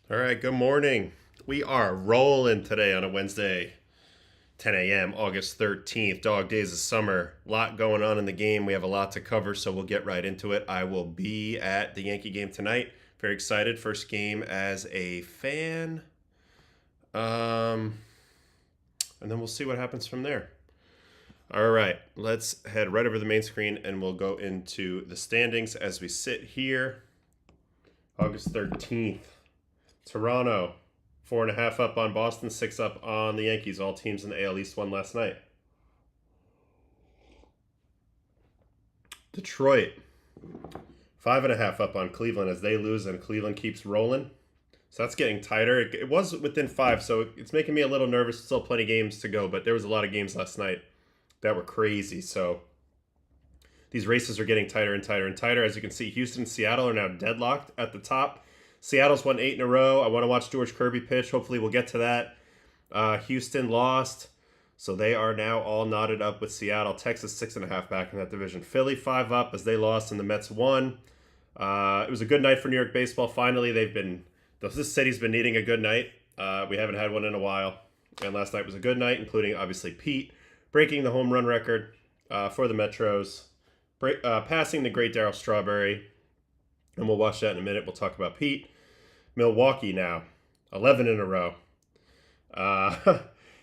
All right, good morning. We are rolling today on a Wednesday, 10 a.m., August 13th. Dog days of summer. A lot going on in the game. We have a lot to cover, so we'll get right into it. I will be at the Yankee game tonight. Very excited. First game as a fan. And then we'll see what happens from there. All right, let's head right over the main screen and we'll go into the standings as we sit here. August 13th. Toronto, 4.5 up on Boston, 6 up on the Yankees. All teams in the AL East won last night. Detroit, 5.5 up on Cleveland as they lose and Cleveland keeps rolling. So that's getting tighter. It was within 5, so it's making me a little nervous. Still plenty of games to go, but there was a lot of games last night that were crazy. So these races are getting tighter and tighter and tighter. As you can see, Houston and Seattle are now deadlocked at the top. Seattle's won 8 in a row. I want to watch George Kirby pitch. Hopefully we'll get to that. Houston lost, so they are now all knotted up with Seattle. Texas 6.5 back in that division. Philly 5 up as they lost and the Mets won. It was a good night for New York baseball. Finally, this city's been needing a good night. We haven't had one in a while, and last night was a good night, including obviously Pete breaking the home run record for the Metros, passing the great Darryl Strawberry. And we'll watch that in a minute. We'll talk about Pete. Milwaukee now, 11 in a row.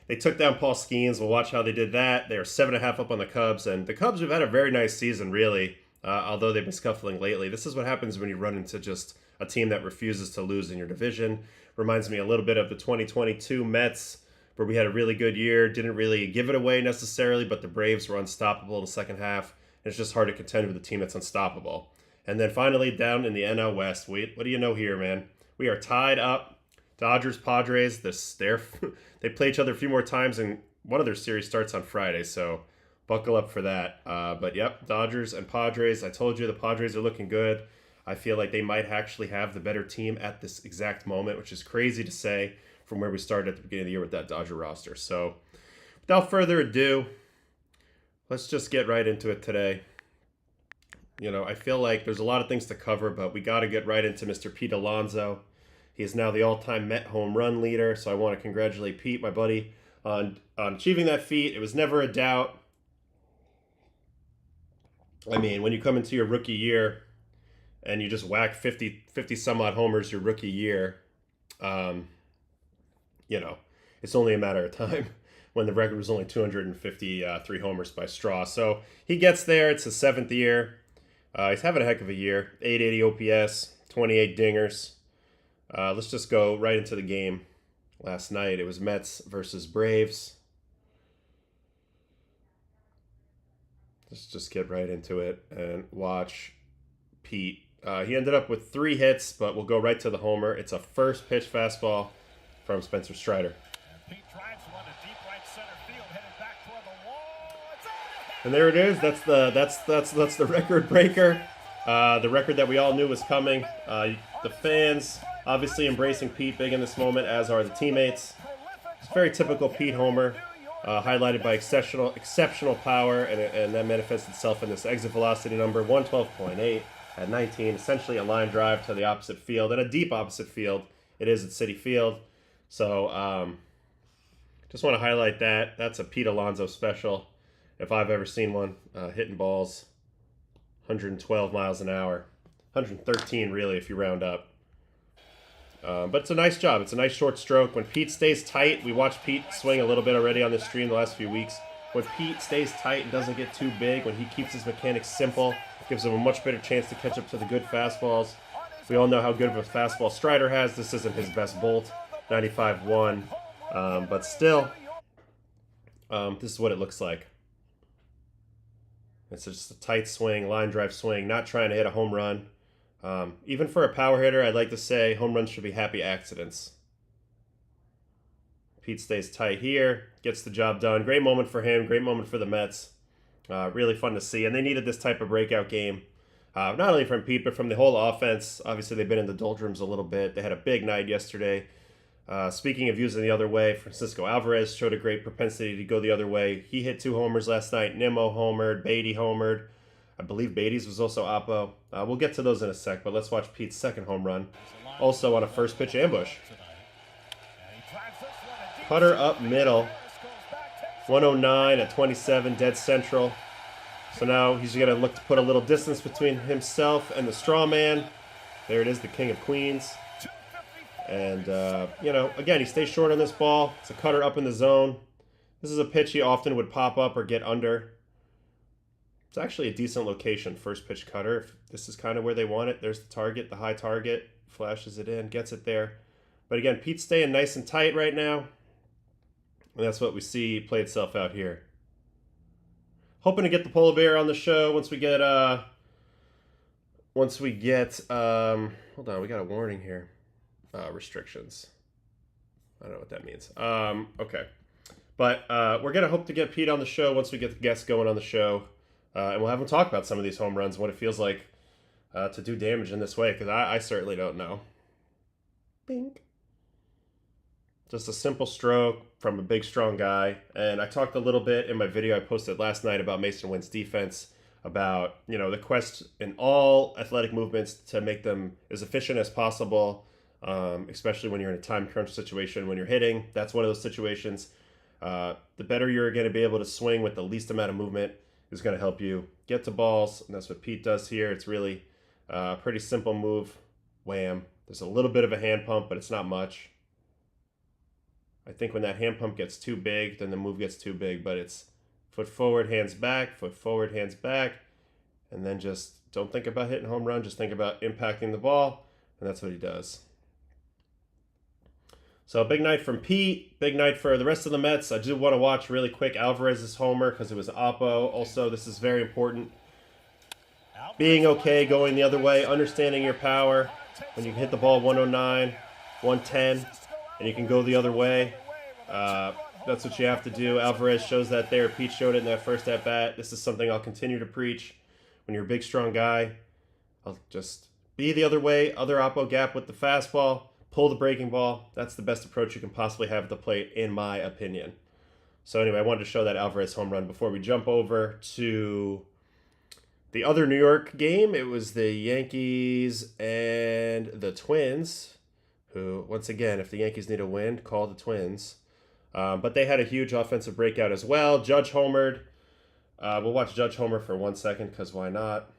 They took down Paul Skenes. We'll watch how they did that. They are 7.5 up on the Cubs. And the Cubs have had a very nice season, really, although they've been scuffling lately. This is what happens when you run into just a team that refuses to lose in your division. Reminds me a little bit of the 2022 Mets, where we had a really good year. Didn't really give it away necessarily, but the Braves were unstoppable in the second half. And it's just hard to contend with a team that's unstoppable. And then finally, down in the NL West, what do you know here, man? We are tied up. Dodgers, Padres, they play each other a few more times, and one of their series starts on Friday, so buckle up for that. But yep, Dodgers and Padres. I told you the Padres are looking good. I feel like they might actually have the better team at this exact moment, which is crazy to say from where we started at the beginning of the year with that Dodger roster. So without further ado, let's just get right into it today. I feel like there's a lot of things to cover, but we got to get right into Mr. Pete Alonso. He is now the all-time Met home run leader, so I want to congratulate Pete, my buddy, on achieving that feat. It was never a doubt. I mean, when you come into your rookie year and you just whack 50 some odd homers your rookie year, it's only a matter of time when the record was only 253 homers by Straw. So he gets there. It's his 7th year. He's having a heck of a year. 880 OPS, 28 dingers. Let's just go right into the game. Last night, it was Mets versus Braves. Let's just get right into it and watch Pete. He ended up with 3 hits, but we'll go right to the homer. It's a first pitch fastball from Spencer Strider. And there it is. That's the record breaker. The record that we all knew was coming. The fans obviously embracing Pete big in this moment, as are the teammates. It's a very typical Pete homer, highlighted by exceptional power, and that manifests itself in this exit velocity number, 112.8 at 19. Essentially a line drive to the opposite field, and a deep opposite field. It is at Citi Field. So just want to highlight that. That's a Pete Alonso special, if I've ever seen one. Hitting balls 112 miles an hour. 113 really if you round up. But it's a nice job. It's a nice short stroke. When Pete stays tight, we watched Pete swing a little bit already on this stream the last few weeks. When Pete stays tight and doesn't get too big, when he keeps his mechanics simple, gives him a much better chance to catch up to the good fastballs. We all know how good of a fastball Strider has. This isn't his best bolt, 95-1. But still, this is what it looks like. It's just a tight swing, line drive swing, not trying to hit a home run. Even for a power hitter, I'd like to say home runs should be happy accidents. Pete stays tight here, gets the job done. Great moment for him, great moment for the Mets. Really fun to see, and they needed this type of breakout game. Not only from Pete, but from the whole offense. Obviously, they've been in the doldrums a little bit. They had a big night yesterday. Speaking of using the other way, Francisco Alvarez showed a great propensity to go the other way. He hit 2 homers last night. Nimmo homered, Beatty homered. I believe Beatty's was also Oppo. We'll get to those in a sec, but let's watch Pete's second home run. also on a first pitch ambush. Cutter up middle. 109 at 27, dead central. So now he's going to look to put a little distance between himself and the straw man. There it is, the king of queens. And, you know, again, he stays short on this ball. It's a cutter up in the zone. This is a pitch he often would pop up or get under. It's actually a decent location, first pitch cutter. If this is kind of where they want it. There's the target, the high target. Flashes it in, gets it there. But again, Pete's staying nice and tight right now. And that's what we see play itself out here. Hoping to get the polar bear on the show once we get, hold on, we got a warning here. Restrictions. I don't know what that means. Okay. But we're going to hope to get Pete on the show once we get the guests going on the show. And we'll have him talk about some of these home runs, what it feels like to do damage in this way, because I certainly don't know. Bink. Just a simple stroke from a big, strong guy. And I talked a little bit in my video I posted last night about Mason Wynn's defense, about, you know, the quest in all athletic movements to make them as efficient as possible, especially when you're in a time crunch situation, when you're hitting. That's one of those situations. The better you're going to be able to swing with the least amount of movement is going to help you get to balls. And that's what Pete does here. It's really a pretty simple move. Wham. There's a little bit of a hand pump, but it's not much. I think when that hand pump gets too big, then the move gets too big, but it's foot forward, hands back, foot forward, hands back, and then just don't think about hitting home run, just think about impacting the ball, and that's what he does. So big night from Pete, big night for the rest of the Mets. I do want to watch really quick Alvarez's homer because it was Oppo. Also, this is very important. Being okay, going the other way, understanding your power. When you hit the ball 109, 110, and you can go the other way, that's what you have to do. Alvarez shows that there. Pete showed it in that first at-bat. This is something I'll continue to preach. When you're a big, strong guy, I'll just be the other way, other oppo gap with the fastball, pull the breaking ball. That's the best approach you can possibly have at the plate, in my opinion. So anyway, I wanted to show that Alvarez home run before we jump over to the other New York game. It was the Yankees and the Twins, who, once again, if the Yankees need a win, call the Twins. But they had a huge offensive breakout as well. Judge homered. We'll watch Judge homer for 1 second, because why not?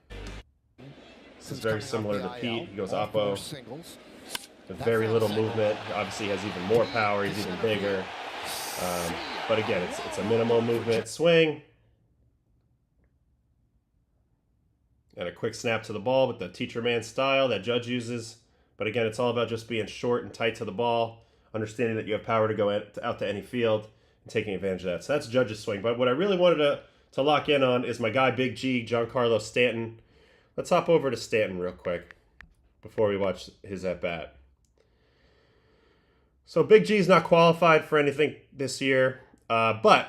This is very similar to Pete. He goes oppo. With very little movement. Obviously, he has even more power. He's even bigger. But again, it's a minimal movement swing. And a quick snap to the ball with the teacher man style that Judge uses. But again, it's all about just being short and tight to the ball, understanding that you have power to go out to any field, and taking advantage of that. So that's Judge's swing. But what I really wanted to lock in on is my guy, Big G, Giancarlo Stanton. Let's hop over to Stanton real quick before we watch his at-bat. So Big G's not qualified for anything this year, but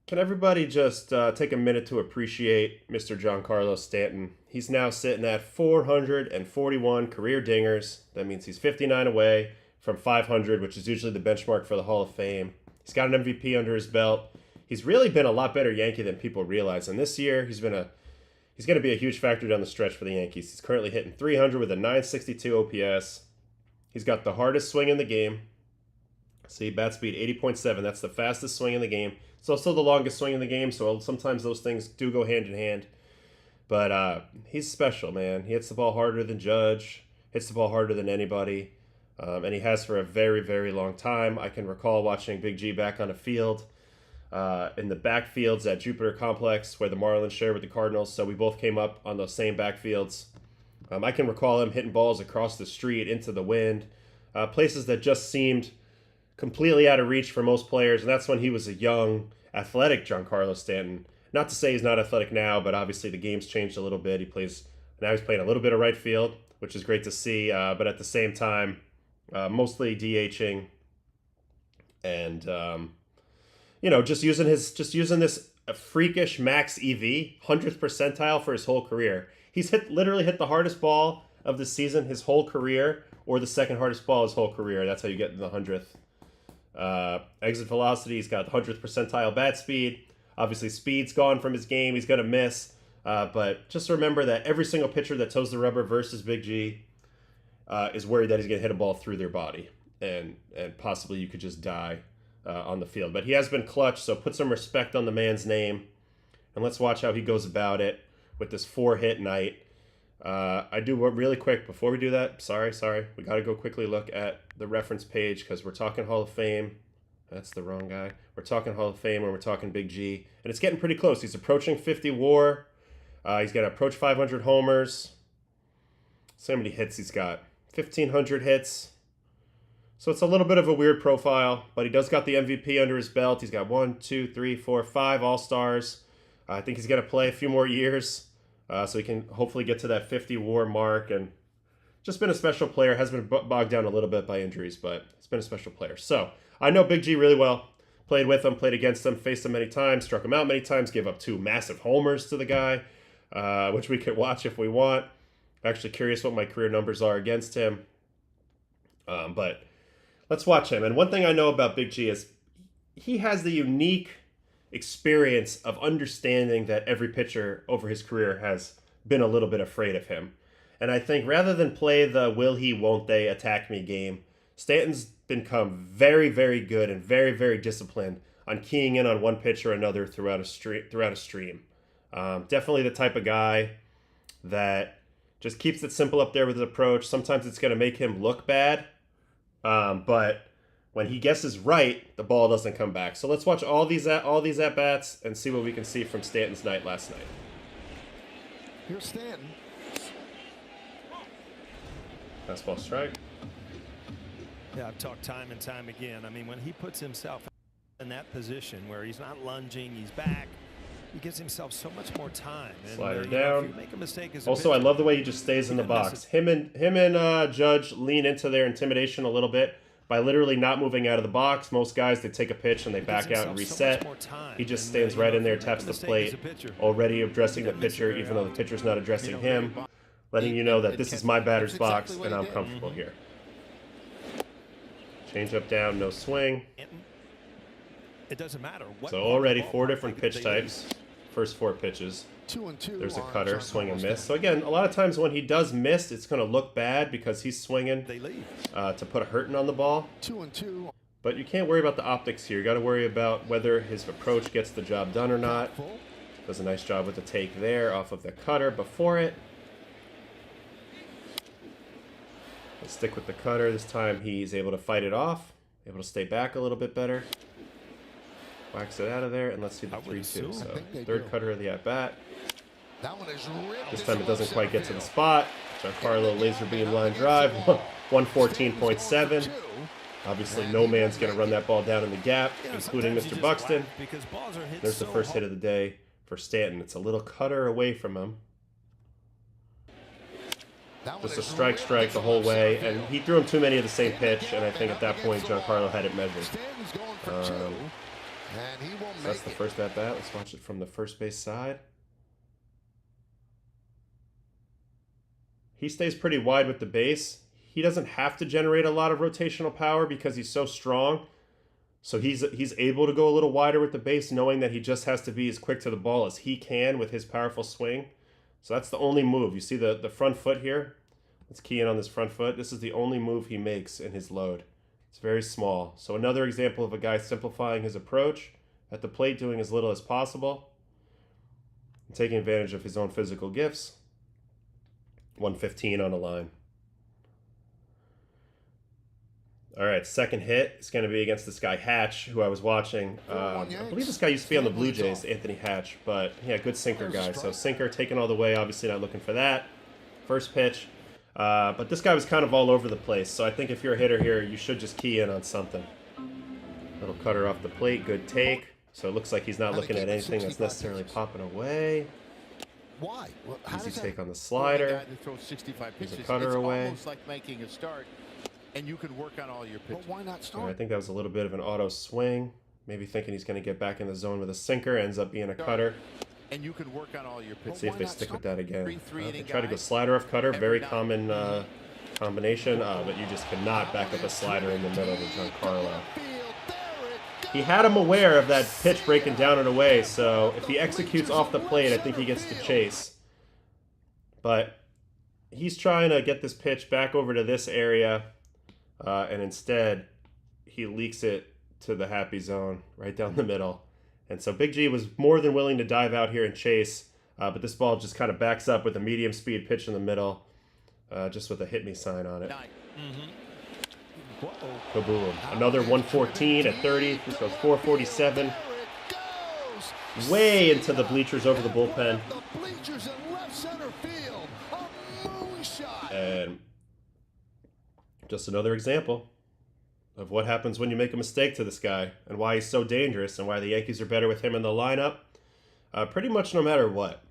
can everybody just take a minute to appreciate Mr. Giancarlo Stanton? He's now sitting at 441 career dingers. That means he's 59 away from 500, which is usually the benchmark for the Hall of Fame. He's got an MVP under his belt. He's really been a lot better Yankee than people realize. And this year, he's going to be a huge factor down the stretch for the Yankees. He's currently hitting 300 with a 962 OPS. He's got the hardest swing in the game. See, bat speed 80.7. That's the fastest swing in the game. It's also the longest swing in the game, so sometimes those things do go hand in hand. But he's special, man. He hits the ball harder than Judge, hits the ball harder than anybody, and he has for a very, very long time. I can recall watching Big G back on a field in the backfields at Jupiter Complex where the Marlins share with the Cardinals, so we both came up on those same backfields. I can recall him hitting balls across the street into the wind, places that just seemed completely out of reach for most players, and that's when he was a young, athletic Giancarlo Stanton. Not to say he's not athletic now, but obviously the game's changed a little bit. Now he's playing a little bit of right field, which is great to see, but at the same time, mostly DHing and just using this freakish max EV, 100th percentile for his whole career. He's literally hit the hardest ball of the season his whole career, or the second hardest ball his whole career. That's how you get in the 100th. Exit velocity, he's got the 100th percentile bat speed. Obviously, speed's gone from his game. He's going to miss. But just remember that every single pitcher that toes the rubber versus Big G, is worried that he's going to hit a ball through their body, and possibly you could just die on the field. But he has been clutch, so put some respect on the man's name, and let's watch how he goes about it with this 4-hit night. I do really quick before we do that. Sorry. We got to go quickly look at the reference page because we're talking Hall of Fame. That's the wrong guy. We're talking Hall of Fame and we're talking Big G. And it's getting pretty close. He's approaching 50 WAR. He's got to approach 500 homers. So many hits he's got. 1,500 hits. So it's a little bit of a weird profile, but he does got the MVP under his belt. He's got 1, 2, 3, 4, 5 All-Stars. I think he's going to play a few more years. So he can hopefully get to that 50 WAR mark, and just been a special player. Has been bogged down a little bit by injuries, but it's been a special player. So I know Big G really well. Played with him, played against him, faced him many times, struck him out many times, gave up 2 massive homers to the guy, which we could watch if we want. I'm actually curious what my career numbers are against him. But let's watch him. And one thing I know about Big G is he has the unique experience of understanding that every pitcher over his career has been a little bit afraid of him. And I think rather than play the will he, won't they attack me game, Stanton's become very, very good and very, very disciplined on keying in on one pitch or another throughout a stream. Definitely the type of guy that just keeps it simple up there with his approach. Sometimes it's going to make him look bad, but when he guesses right, the ball doesn't come back. So let's watch all these at-bats and see what we can see from Stanton's night last night. Here's Stanton. Fastball strike. Yeah, I've talked time and time again. I mean, when he puts himself in that position where he's not lunging, he's back, he gives himself so much more time. And, Slider if down. you make a mistake as Also, I love the way he just stays in the box. Him and Judge lean into their intimidation a little bit by literally not moving out of the box. Most guys, they take a pitch and they back out and reset. He just stands right in there, taps the plate, already addressing the pitcher, even though the pitcher's not addressing him, letting you know that this is my batter's box and I'm comfortable here. Change up down, no swing. It doesn't matter. So already 4 different pitch types. First 4 pitches. 2-2. There's a cutter, swing and miss. So again, a lot of times when he does miss, it's going to look bad because he's swinging to put a hurting on the ball. 2-2. But you can't worry about the optics here. You got to worry about whether his approach gets the job done or not. Does a nice job with the take there off of the cutter before it. Let's stick with the cutter. This time he's able to fight it off, able to stay back a little bit better. Wax it out of there, and let's see the 3-2. So third cutter of the at-bat. This time it doesn't quite get to the spot. Giancarlo laser beam line drive, 114.7. Obviously no man's going to run that ball down in the gap, including Mr. Buxton. There's the first hit of the day for Stanton. It's a little cutter away from him. Just a strike the whole way, and he threw him too many of the same pitch, and I think at that point Giancarlo had it measured. So that's the first at bat. Let's watch it from the first base side. He stays pretty wide with the base. He doesn't have to generate a lot of rotational power because he's so strong. So he's able to go a little wider with the base, knowing that he just has to be as quick to the ball as he can with his powerful swing. So that's the only move. You see the front foot here? Let's key in on this front foot. This is the only move he makes in his load. It's very small. So another example of a guy simplifying his approach at the plate, doing as little as possible, and taking advantage of his own physical gifts. 115 on the line. All right, second hit is going to be against this guy Hatch, who I was watching. I believe this guy used to be on the Blue Jays, Anthony Hatch, but yeah, good sinker guy. So sinker taken all the way, obviously not looking for that. First pitch. But this guy was kind of all over the place, so I think if you're a hitter here, you should just key in on something. Little cutter off the plate, good take. So it looks like he's not looking at anything that's necessarily popping away. Why? Easy take on the slider. Here's a cutter away. Almost like making a start, and you can work on all your pitches. Why not start? And I think that was a little bit of an auto swing. Maybe thinking he's going to get back in the zone with a sinker, ends up being a cutter. And you can work on all your pitches. Let's see if they stick with that again. They try to go guys. slider off cutter, very common combination, but you just cannot back up a slider in the middle of Giancarlo. He had him aware of that pitch breaking down and away, so if he executes off the plate, I think he gets the chase. But he's trying to get this pitch back over to this area, and instead he leaks it to the happy zone right down the middle. And so Big G was more than willing to dive out here and chase, but this ball just kind of backs up with a medium speed pitch in the middle, just with a hit me sign on it. Kaboom. Another 114 at 30. This goes 447. Way into the bleachers over the bullpen. And just another example of what happens when you make a mistake to this guy and why he's so dangerous and why the Yankees are better with him in the lineup. Pretty much no matter what.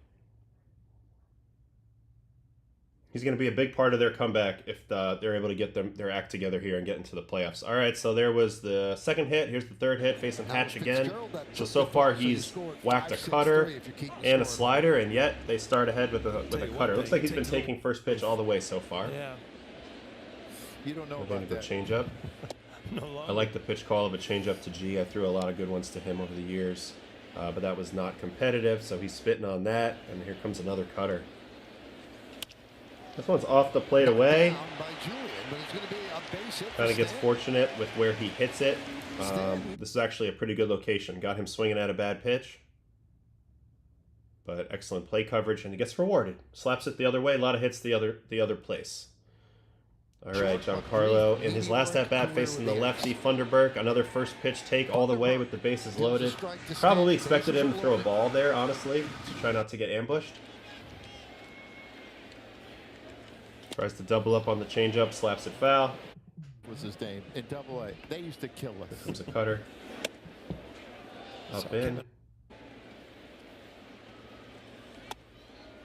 He's going to be a big part of their comeback if they're able to get their act together here and get into the playoffs. All right, so there was the second hit. Here's the third hit facing Hatch again. So far he's whacked a cutter and a slider, and yet they start ahead with a cutter. Looks like he's been taking first pitch all the way so far. Yeah. You don't know We're going about to go that. changeup. No I like the pitch call of a changeup to G. I threw a lot of good ones to him over the years, but that was not competitive, so he's spitting on that, and here comes another cutter. This one's off the plate away. Kind of gets fortunate with where he hits it. This is actually a pretty good location. Got him swinging at a bad pitch. But excellent play coverage, and he gets rewarded. Slaps it the other way. A lot of hits the other place. All right, Giancarlo in his last at-bat facing the lefty, Funderburk. Another first pitch take all the way with the bases loaded. Probably expected him to throw a ball there, honestly, to try not to get ambushed. Tries to double up on the changeup, slaps it foul. Was his name in Double-A? They used to kill us. Here comes a cutter. Up in.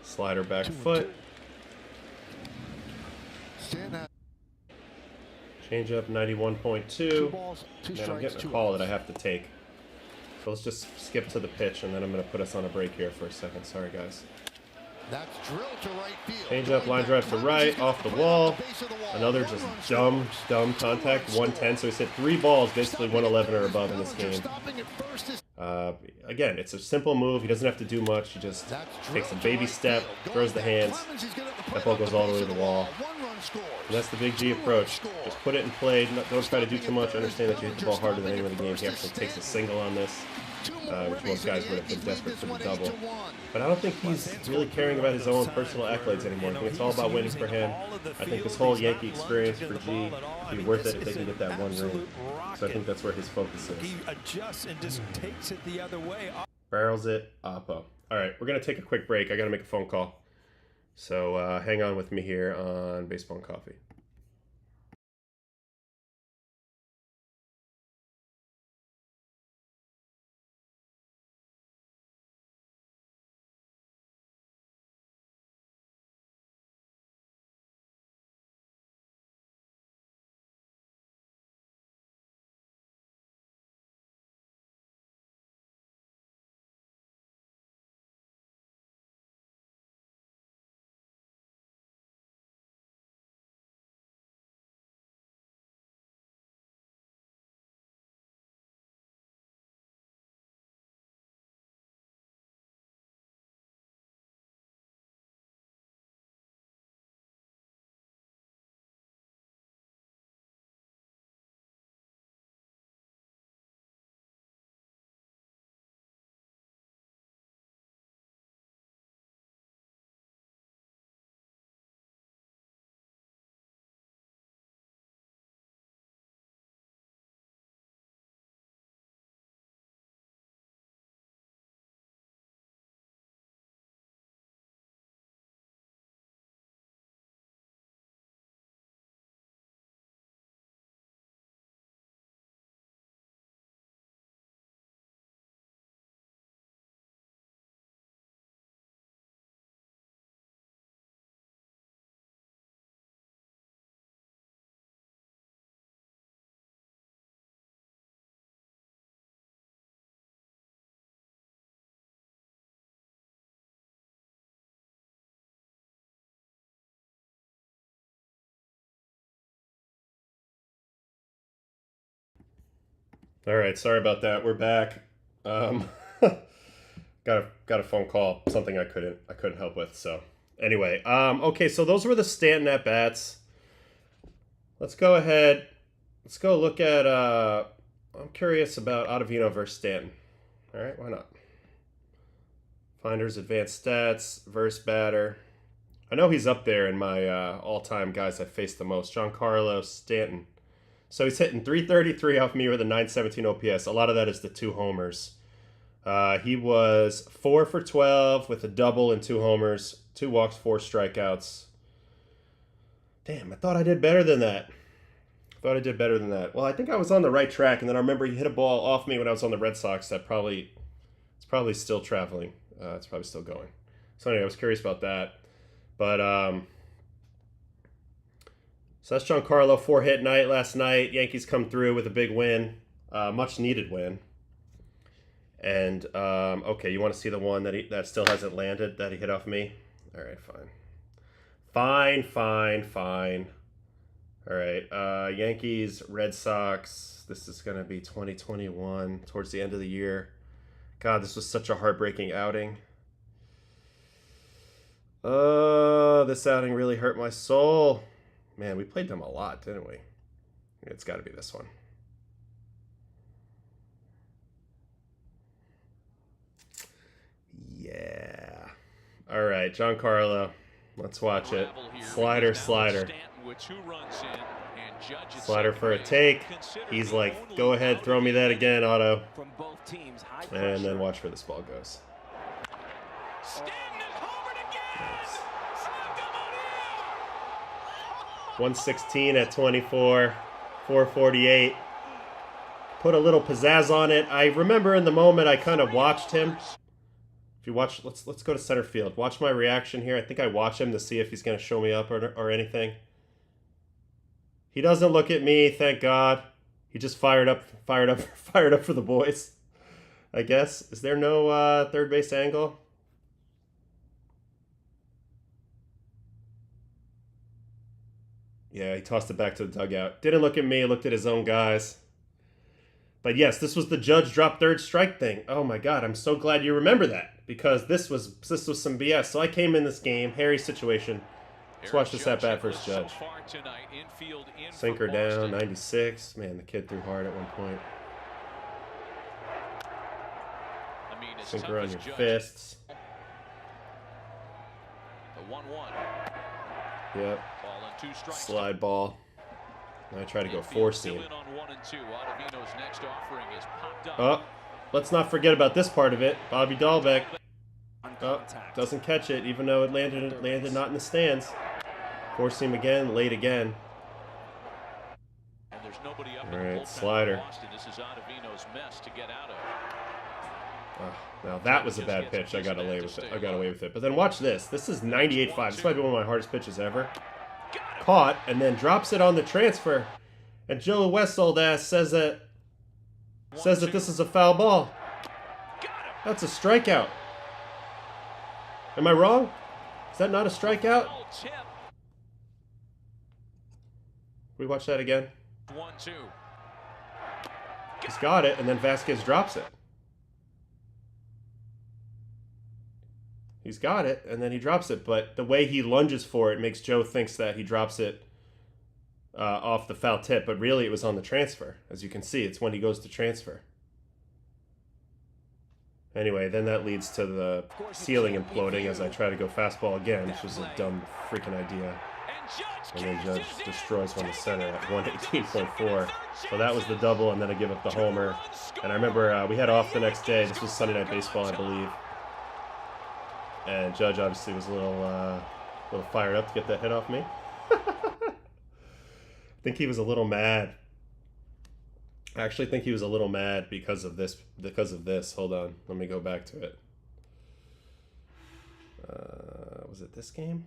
Slider back foot. Changeup 91.2. Man, I'm getting a call that I have to take. So let's just skip to the pitch, and then I'm going to put us on a break here for a second. Sorry, guys. That's drilled to right field. Change-up, line drive to right, off the wall. Another just dumb contact, 110. So he's hit 3 balls, basically 111 or above in this game. Again, it's a simple move. He doesn't have to do much. He just takes a baby step, throws the hands. That ball goes all the way to the wall. And that's the Big G approach. Just put it in play. Don't try to do too much. Understand that you hit the ball harder than anyone in the game. He actually takes a single on this, which most guys would have been desperate for the double. But I don't think he's really caring about his own personal accolades anymore. I think it's all about winning for him. I think this whole Yankee experience for G would be worth it if they can get that one ring. So I think that's where his focus is. He adjusts and just takes it the other way. Barrels it, Oppo. All right, we're going to take a quick break. I got to make a phone call. So hang on with me here on Baseball and Coffee. All right, sorry about that. We're back. Got a phone call, something I couldn't help with. So Anyway, okay, so those were the Stanton at-bats. Let's go ahead. Let's go look at, I'm curious about Ottavino versus Stanton. All right, why not? Finders, advanced stats, versus batter. I know he's up there in my all-time guys I faced the most. Giancarlo Stanton. So he's hitting 333 off me with a 917 OPS. A lot of that is the 2 homers. He was 4 for 12 with a double and 2 homers, 2 walks, 4 strikeouts. Damn, I thought I did better than that. Well, I think I was on the right track, and then I remember he hit a ball off me when I was on the Red Sox it's probably still traveling. It's probably still going. So anyway, I was curious about that. But, so that's Giancarlo, 4-hit night last night. Yankees come through with a big win, much needed win. And, okay, you want to see the one that still hasn't landed that he hit off me? All right, fine. All right, Yankees, Red Sox. This is going to be 2021, towards the end of the year. God, this was such a heartbreaking outing. This outing really hurt my soul. Man, we played them a lot, didn't we? It's got to be this one. Yeah. All right, Giancarlo. Let's watch it. Slider. Slider for a take. He's like, go ahead, throw me that again, Otto. And then watch where this ball goes. Nice. 116 at 24, 448. Put a little pizzazz on it. I remember in the moment I kind of watched him. If you watch, let's go to center field. Watch my reaction here. I think I watch him to see if he's going to show me up or anything. He doesn't look at me, thank God. He just fired up for the boys. I guess. Is there no third base angle? Yeah, he tossed it back to the dugout. Didn't look at me, looked at his own guys. But yes, this was the judge drop third strike thing. Oh my God, I'm so glad you remember that. Because this was some BS. So I came in this game, hairy situation. Let's watch this at bat versus Judge. Sinker down, 96. Man, the kid threw hard at one point. Sinker on your fists. The 1-1. Yep. Slide ball. I try to go four-seam. Oh, let's not forget about this part of it. Bobby Dahlbeck. Oh, doesn't catch it, even though it landed not in the stands. Four-seam again, late again. All right, slider. Oh, now that was a bad pitch. I got away with it. But then watch this. This is 98.5. This might be one of my hardest pitches ever. Caught and then drops it on the transfer. And Joe West old ass says that this is a foul ball. That's a strikeout. Am I wrong? Is that not a strikeout? We watch that again. 1-2. He's got it, and then Vasquez drops it. He's got it, and then he drops it, but the way he lunges for it makes Joe thinks that he drops it off the foul tip, but really it was on the transfer. As you can see, it's when he goes to transfer. Anyway, then that leads to the ceiling imploding as I try to go fastball again, which was a dumb freaking idea. And then Judge destroys one to center at 118.4. So that was the double, and then I give up the homer. And I remember we had off the next day. This was Sunday Night Baseball, I believe. And Judge obviously was a little fired up to get that hit off me. I think he was a little mad. I actually think he was a little mad because of this. Hold on, let me go back to it. Was it this game?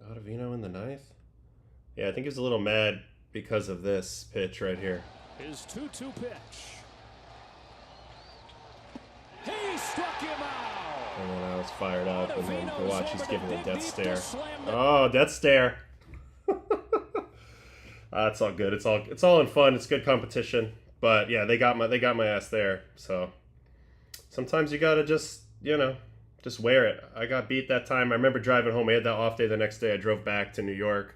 Ottavino in the ninth? Yeah, I think he was a little mad because of this pitch right here. His 2-2 pitch. He struck him out. And then I was fired up, and then to watch, he's giving a death stare. Oh, death stare. It's all good. It's all in fun. It's good competition. But yeah, they got my ass there. So sometimes you gotta just, Just wear it. I got beat that time. I remember driving home. I had that off day the next day. I drove back to New York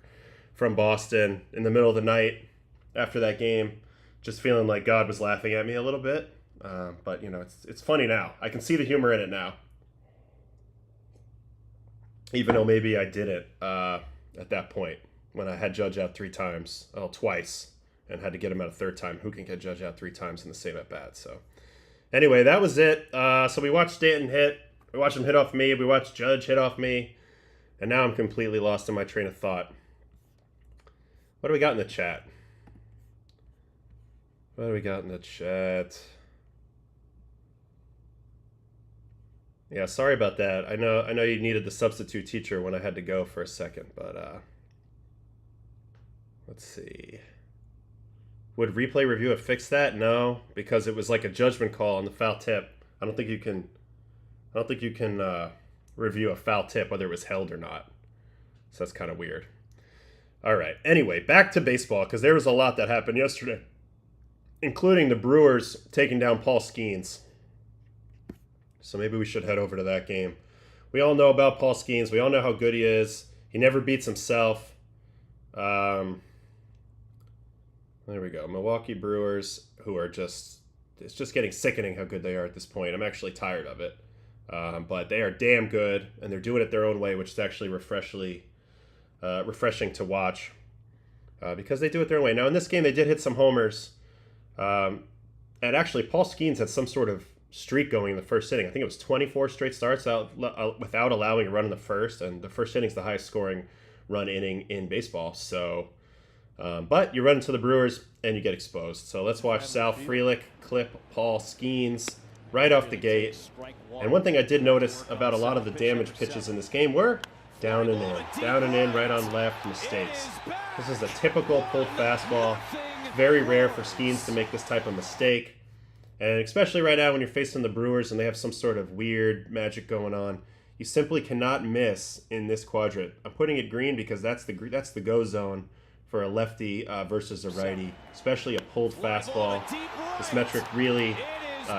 from Boston in the middle of the night after that game, just feeling like God was laughing at me a little bit. But, you know, it's funny now. I can see the humor in it now. Even though maybe I didn't at that point when I had Judge out twice, and had to get him out a third time. Who can get Judge out 3 times in the same at-bat? So, anyway, that was it. So we watched Stanton hit. We watched him hit off me. We watched Judge hit off me. And now I'm completely lost in my train of thought. What do we got in the chat? What do we got in the chat? Yeah, sorry about that. I know you needed the substitute teacher when I had to go for a second, but let's see. Would replay review have fixed that? No, because it was like a judgment call on the foul tip. I don't think you can review a foul tip whether it was held or not. So that's kind of weird. All right. Anyway, back to baseball, because there was a lot that happened yesterday, including the Brewers taking down Paul Skenes. So maybe we should head over to that game. We all know about Paul Skenes. We all know how good he is. He never beats himself. There we go. Milwaukee Brewers, who are it's just getting sickening how good they are at this point. I'm actually tired of it. But they are damn good, and they're doing it their own way, which is actually refreshing to watch because they do it their own way. Now, in this game, they did hit some homers. And actually, Paul Skenes had some sort of streak going in the first inning. I think it was 24 straight starts without allowing a run in the first, and the first inning is the highest scoring run inning in baseball. So, but you run into the Brewers, and you get exposed. So let's watch Sal Frelick clip Paul Skenes right off the gate. And one thing I did notice about a lot of the damaged pitches in this game were down and in, right on left, mistakes. This is a typical pulled fastball. Very rare for Skenes to make this type of mistake. And especially right now when you're facing the Brewers and they have some sort of weird magic going on, you simply cannot miss in this quadrant. I'm putting it green because that's the go zone for a lefty versus a righty, especially a pulled fastball. This metric really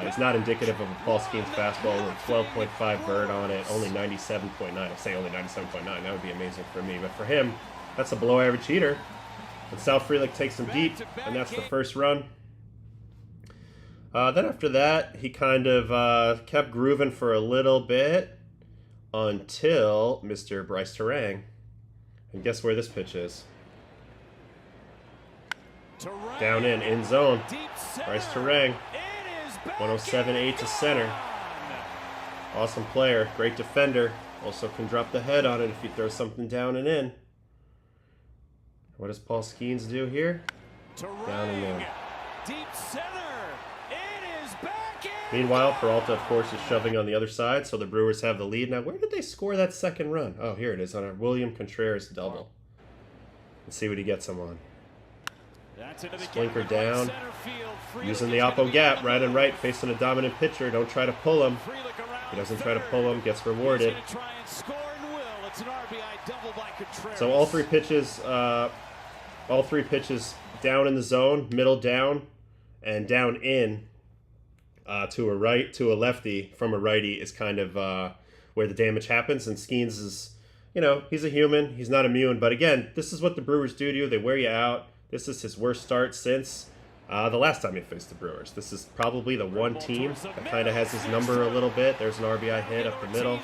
is not indicative of a Paul Skenes fastball. Only 12.5 vert on it, only 97.9. I say only 97.9. That would be amazing for me. But for him, that's a below average heater. And Sal Frelick takes him deep, and that's the first run. Then after that, he kind of kept grooving for a little bit until Mr. Bryce Terang. And guess where this pitch is? Down in zone. Bryce Terang. 107.8 to center. Awesome player. Great defender. Also can drop the head on it if he throws something down and in. What does Paul Skenes do here? Down and in. Deep center. It is back in. Meanwhile, Peralta, of course, is shoving on the other side, so the Brewers have the lead. Now, where did they score that second run? Oh, here it is on a William Contreras double. Let's see what he gets him on. Splinker down, using the oppo gap, right and right, facing a dominant pitcher. Don't try to pull him. He doesn't try to pull him, gets rewarded. So all three pitches down in the zone, middle down, and down in to a lefty from a righty is kind of where the damage happens. And Skenes is, he's a human. He's not immune. But again, this is what the Brewers do to you. They wear you out. This is his worst start since the last time he faced the Brewers. This is probably the one team that kind of has his number a little bit. There's an RBI hit up the middle.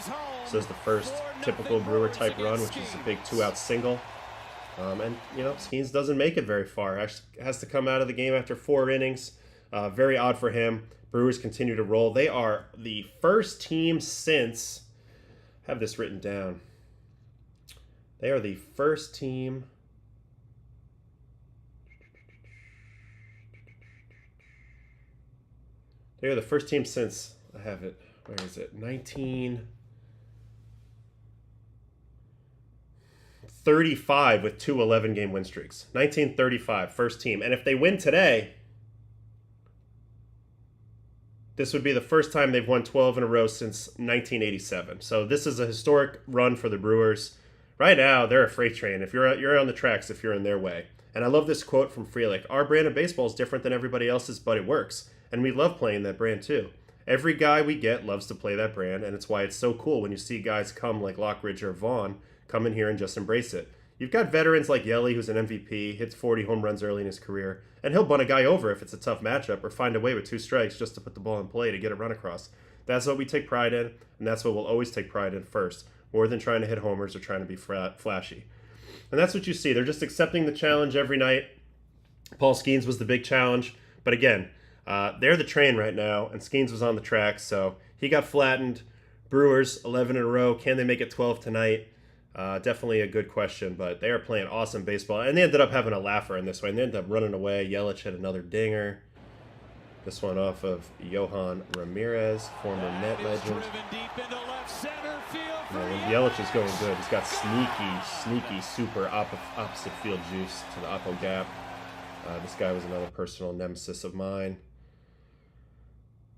So is the first typical Brewer type run, which is a big 2-out single. And Skenes doesn't make it very far. Has to come out of the game after 4 innings. Very odd for him. Brewers continue to roll. They are the first team since, have this written down. They are the first team. They are the first team since, I have it, where is it? 1935 with 2 11-game win streaks. 1935, first team. And if they win today, this would be the first time they've won 12 in a row since 1987. So this is a historic run for the Brewers. Right now, they're a freight train. If you're on the tracks, if you're in their way. And I love this quote from Frelick. Our brand of baseball is different than everybody else's, but it works. And we love playing that brand too. Every guy we get loves to play that brand, and it's why it's so cool when you see guys come like Lockridge or Vaughn come in here and just embrace it. You've got veterans like Yelly, who's an MVP, hits 40 home runs early in his career, and he'll bunt a guy over if it's a tough matchup or find a way with 2 strikes just to put the ball in play to get a run across. That's what we take pride in, and that's what we'll always take pride in first, more than trying to hit homers or trying to be flashy. And that's what you see. They're just accepting the challenge every night. Paul Skenes was the big challenge, but again, they're the train right now, and Skenes was on the track, so he got flattened. Brewers, 11 in a row. Can they make it 12 tonight? Definitely a good question, but they are playing awesome baseball, and they ended up having a laugher in this way, and they ended up running away. Yelich hit another dinger. This one off of Johan Ramirez, former net legend. When Yelich is going good, he's got sneaky, super opposite field juice to the oppo gap. This guy was another personal nemesis of mine.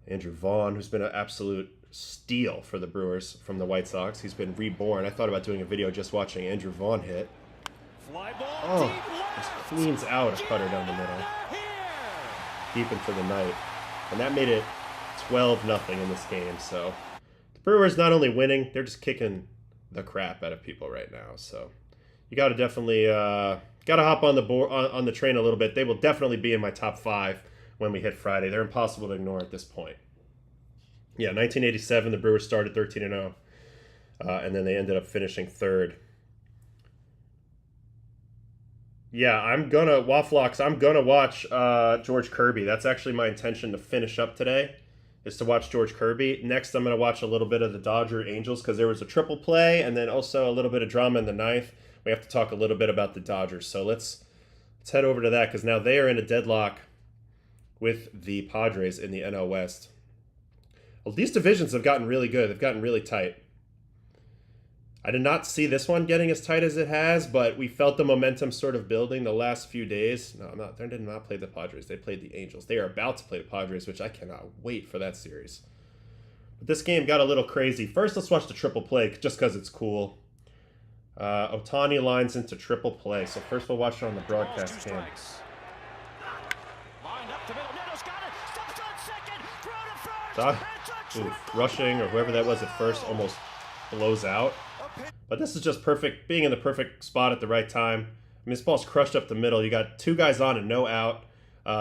Andrew Vaughn, who's been an absolute steal for the Brewers from the White Sox. He's been reborn. I thought about doing a video just watching Andrew Vaughn hit. Just cleans out a cutter down the middle. Deep into the night. And that made it 12-0 in this game. So the Brewers not only winning, they're just kicking the crap out of people right now. So you got to definitely got to hop on the board on the train a little bit. They will definitely be in my top 5 when we hit Friday. They're impossible to ignore at this point. Yeah, 1987, the Brewers started 13-0, and then they ended up finishing 3rd. Yeah, I'm going to watch George Kirby. That's actually my intention to finish up today, is to watch George Kirby. Next, I'm going to watch a little bit of the Dodger-Angels, because there was a triple play, and then also a little bit of drama in the 9th. We have to talk a little bit about the Dodgers. So let's head over to that, because now they are in a deadlock with the Padres in the NL West. Well, these divisions have gotten really good. They've gotten really tight. I did not see this one getting as tight as it has, but we felt the momentum sort of building the last few days. No, they did not play the Padres. They played the Angels. They are about to play the Padres, which I cannot wait for that series. But this game got a little crazy. First, let's watch the triple play, just because it's cool. Ottavino lines into triple play. So first we'll watch it on the broadcast cam. Rushing, or whoever that was at first, almost blows out. But this is just perfect, being in the perfect spot at the right time. I mean, this ball's crushed up the middle. You got 2 guys on and no out.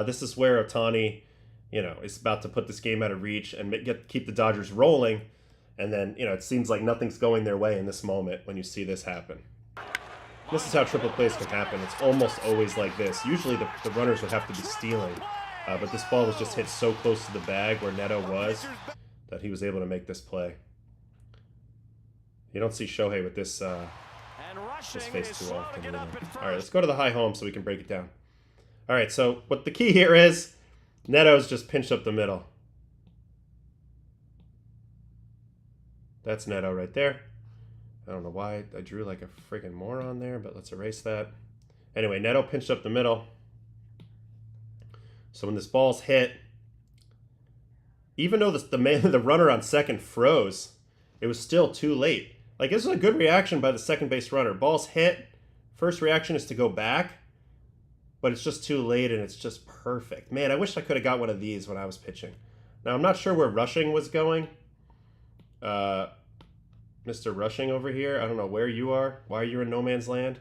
This is where Ottavino, is about to put this game out of reach and keep the Dodgers rolling. And then, it seems like nothing's going their way in this moment when you see this happen. This is how triple plays can happen. It's almost always like this. Usually the runners would have to be stealing. But this ball was just hit so close to the bag where Neto was that he was able to make this play. You don't see Shohei with this face too often. Really. All right, let's go to the high home so we can break it down. All right, so what the key here is, Neto's just pinched up the middle. That's Neto right there. I don't know why I drew like a freaking moron there, but let's erase that. Anyway, Neto pinched up the middle. So when this ball's hit, even though the runner on second froze, it was still too late. Like, this is a good reaction by the second base runner. Ball's hit, first reaction is to go back, but it's just too late and it's just perfect. Man, I wish I could have got one of these when I was pitching. Now, I'm not sure where Rushing was going. Mr. Rushing over here, I don't know where you are, why you're in no man's land,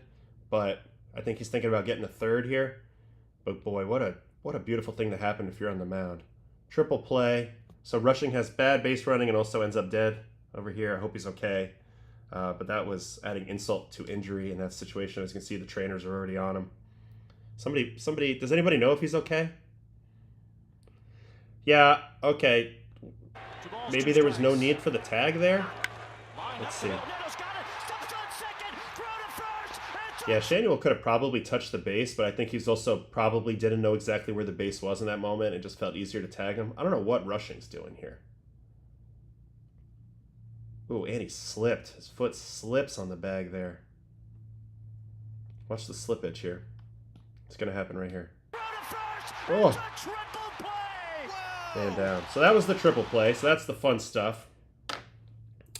but I think he's thinking about getting a 3rd here. But boy, what a beautiful thing to happen if you're on the mound. Triple play. So Rushing has bad base running and also ends up dead over here. I hope he's okay. But that was adding insult to injury in that situation. As you can see, the trainers are already on him. Somebody, does anybody know if he's okay? Yeah, okay. Maybe there was no need for the tag there? Let's see. Yeah, Shanuel could have probably touched the base, but I think he's also probably didn't know exactly where the base was in that moment. It just felt easier to tag him. I don't know what Rushing's doing here. Ooh, and he slipped. His foot slips on the bag there. Watch the slippage here. It's going to happen right here. Oh! Man down. So that was the triple play. So that's the fun stuff.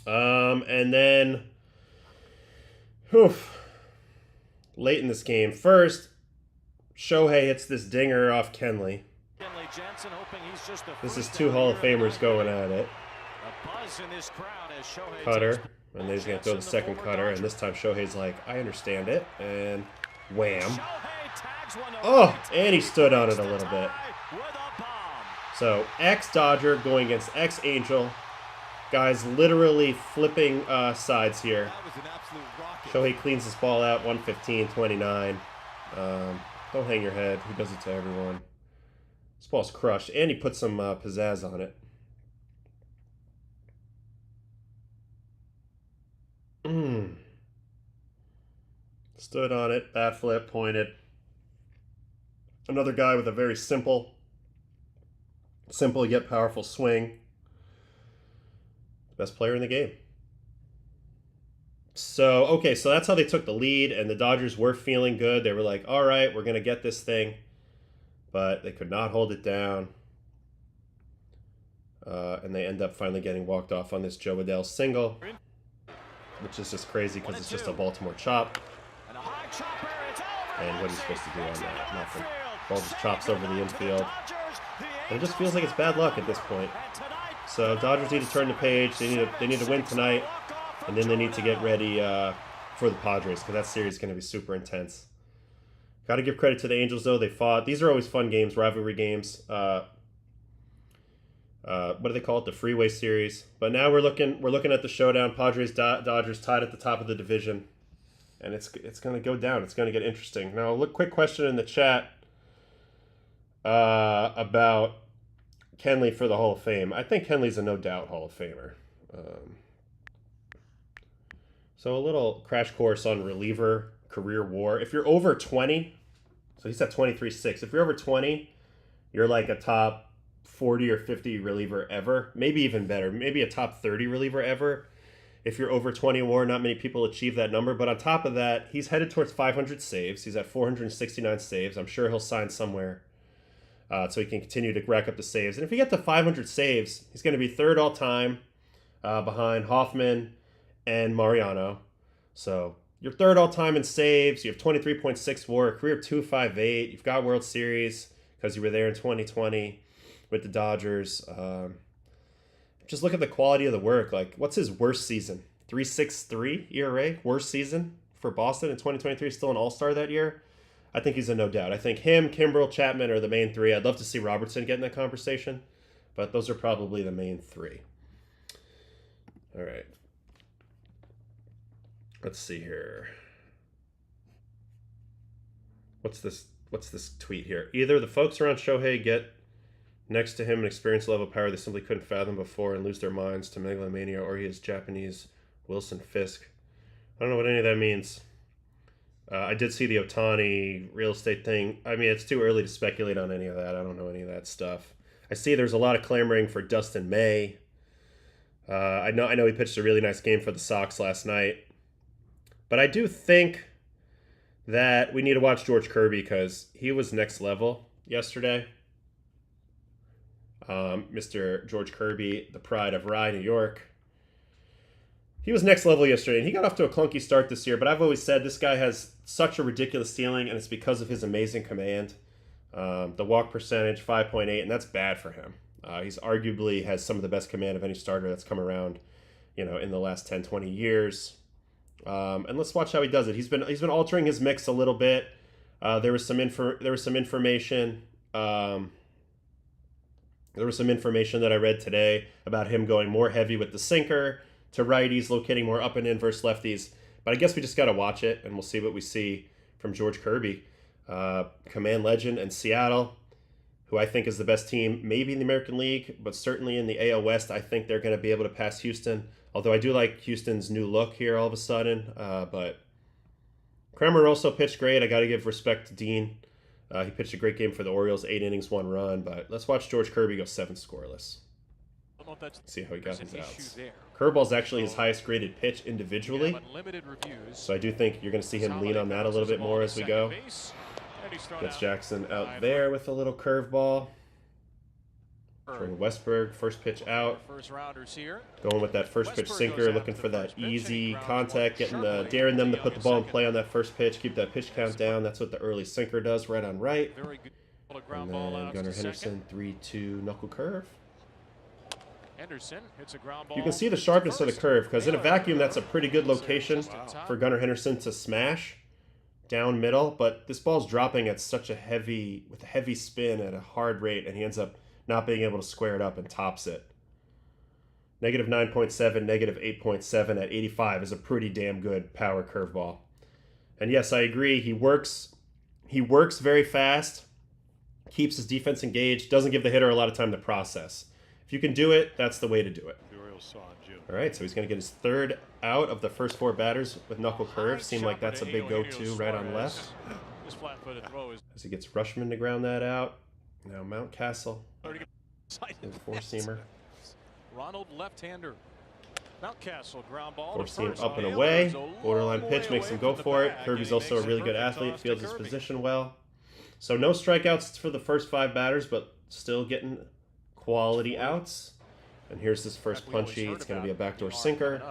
And then... late in this game. First, Shohei hits this dinger off Kenley. This is two Hall of Famers going at it. Cutter, and then he's going to throw the second cutter, and this time Shohei's like, I understand it, and wham. Oh, and he stood on it a little bit. So, ex-Dodger going against ex-Angel. Guys literally flipping sides here. Shohei cleans his ball out, 115-29. Don't hang your head. He does it to everyone. This ball's crushed, and he put some pizzazz on it. Stood on it, bat flip, pointed. Another guy with a very simple yet powerful swing. Best player in the game. So, okay, so that's how they took the lead, and the Dodgers were feeling good. They were like, all right, we're going to get this thing. But they could not hold it down. And they end up finally getting walked off on this Joe Adele single, which is just crazy because it's just a Baltimore chop. And what are you supposed to do on that? Nothing. Ball just chops over the infield. And it just feels like it's bad luck at this point. So Dodgers need to turn the page. They need to win tonight, and then they need to get ready for the Padres because that series is going to be super intense. Got to give credit to the Angels though. They fought. These are always fun games, rivalry games. What do they call it? The Freeway Series. But now we're looking at the showdown. Padres Dodgers tied at the top of the division, and it's going to go down. It's going to get interesting. Now, quick question in the chat about Kenley for the Hall of Fame. I think Kenley's a no doubt Hall of Famer. So a little crash course on reliever career WAR. If you're over 20, so he's at 23.6. If you're over 20, you're like a top 40 or 50 reliever ever. Maybe even better. Maybe a top 30 reliever ever. If you're over 20 WAR, not many people achieve that number. But on top of that, he's headed towards 500 saves. He's at 469 saves. I'm sure he'll sign somewhere. So he can continue to rack up the saves. And if you get to 500 saves, he's going to be third all-time behind Hoffman and Mariano. So you're third all-time in saves. You have 23.6 WAR, a career 258. You've got World Series because you were there in 2020 with the Dodgers. Just look at the quality of the work. Like, what's his worst season? 3.63 ERA, worst season for Boston in 2023. Still an all-star that year. I think he's a no doubt. I think him, Kimbrel, Chapman are the main three. I'd love to see Robertson get in that conversation, but those are probably the main three. All right. Let's see here. What's this tweet here? Either the folks around Shohei get next to him an experience level of power they simply couldn't fathom before and lose their minds to megalomania, or he is Japanese Wilson Fisk. I don't know what any of that means. I did see the Ohtani real estate thing. I mean, it's too early to speculate on any of that. I don't know any of that stuff. I see there's a lot of clamoring for Dustin May. I know he pitched a really nice game for the Sox last night. But I do think that we need to watch George Kirby because he was next level yesterday. Mr. George Kirby, the pride of Rye, New York. He was next level yesterday, and he got off to a clunky start this year, but I've always said this guy has such a ridiculous ceiling, and it's because of his amazing command. The walk percentage, 5.8, and that's bad for him. He's arguably has some of the best command of any starter that's come around, in the last 10, 20 years. And let's watch how he does it. He's been altering his mix a little bit. There was some information. There was some information that I read today about him going more heavy with the sinker to righties, locating more up and in versus lefties. But I guess we just got to watch it, and we'll see what we see from George Kirby, command legend in Seattle, who I think is the best team, maybe in the American League, but certainly in the AL West. I think they're going to be able to pass Houston, although I do like Houston's new look here all of a sudden. But Kremer also pitched great. I got to give respect to Dean. He pitched a great game for the Orioles, 8 innings, 1 run. But let's watch George Kirby go 7 scoreless. See how he got his outs. Curveball's actually his highest graded pitch individually. So I do think you're going to see him lean on that a little bit more as we go. Gets Jackson out there with a little curveball. Jordan Westberg, first pitch out. Going with that first pitch sinker, looking for that easy contact, daring them to put the ball in play on that first pitch, keep that pitch count down. That's what the early sinker does, right on right. And then Gunnar Henderson, 3-2 knuckle curve. Henderson hits a ground ball. You can see the sharpness of the curve because in a vacuum, that's a pretty good location for Gunnar Henderson to smash down middle. But this ball's dropping at such a heavy spin at a hard rate, and he ends up not being able to square it up and tops it. Negative 9.7, negative 8.7 at 85 is a pretty damn good power curveball. And yes, I agree. He works very fast, keeps his defense engaged, doesn't give the hitter a lot of time to process. If you can do it, that's the way to do it. All right, so he's going to get his third out of the first 4 batters with knuckle curve. Seemed like that's a big go-to right on left. As he gets Rushman to ground that out. Now Mountcastle, four-seamer. Ronald left-hander. Mountcastle ground ball. Four-seam up and away. Borderline pitch makes him go for it. Kirby's also a really good athlete, fields his position well. So no strikeouts for the first 5 batters, but still getting quality outs. And here's this first punchy. It's going to be a backdoor sinker.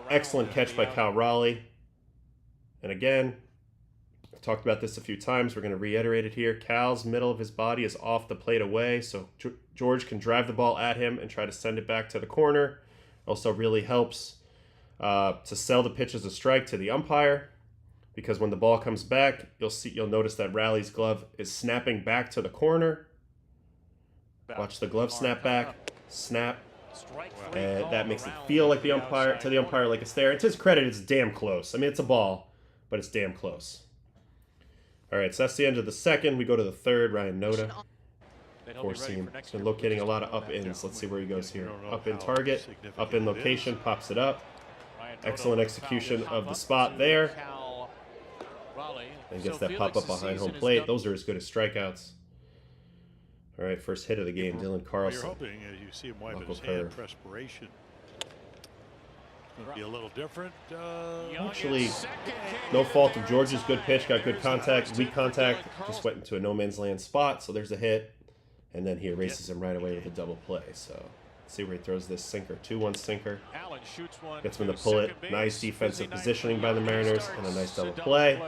Excellent catch by Cal Raleigh. And again, I've talked about this a few times. We're going to reiterate it here. Cal's middle of his body is off the plate away, so George can drive the ball at him and try to send it back to the corner. Also really helps to sell the pitch as a strike to the umpire, because when the ball comes back, you'll notice that Raleigh's glove is snapping back to the corner. Watch the glove snap back, snap, and that makes it feel like the umpire like it's there. And to his credit, it's damn close. I mean, it's a ball, but it's damn close. All right, so that's the end of the second. We go to the third. Ryan Noda, four-seam. He's been locating a lot of up-ins. Let's see where he goes here. Up-in target, up-in location, pops it up. Excellent execution of the spot there. And gets that pop-up behind home plate. Those are as good as strikeouts. All right, first hit of the game, Dylan Carlson. You're hoping as you see him wipe his hand, perspiration. It's be a little different. Actually, no fault of George's good pitch, got good contact, weak contact, just went into a no man's land spot, so there's a hit, and then he erases him right away with a double play. So let's see where he throws this sinker. 2-1 sinker. Gets him to pull it. Nice defensive positioning by the Mariners, and a nice double play.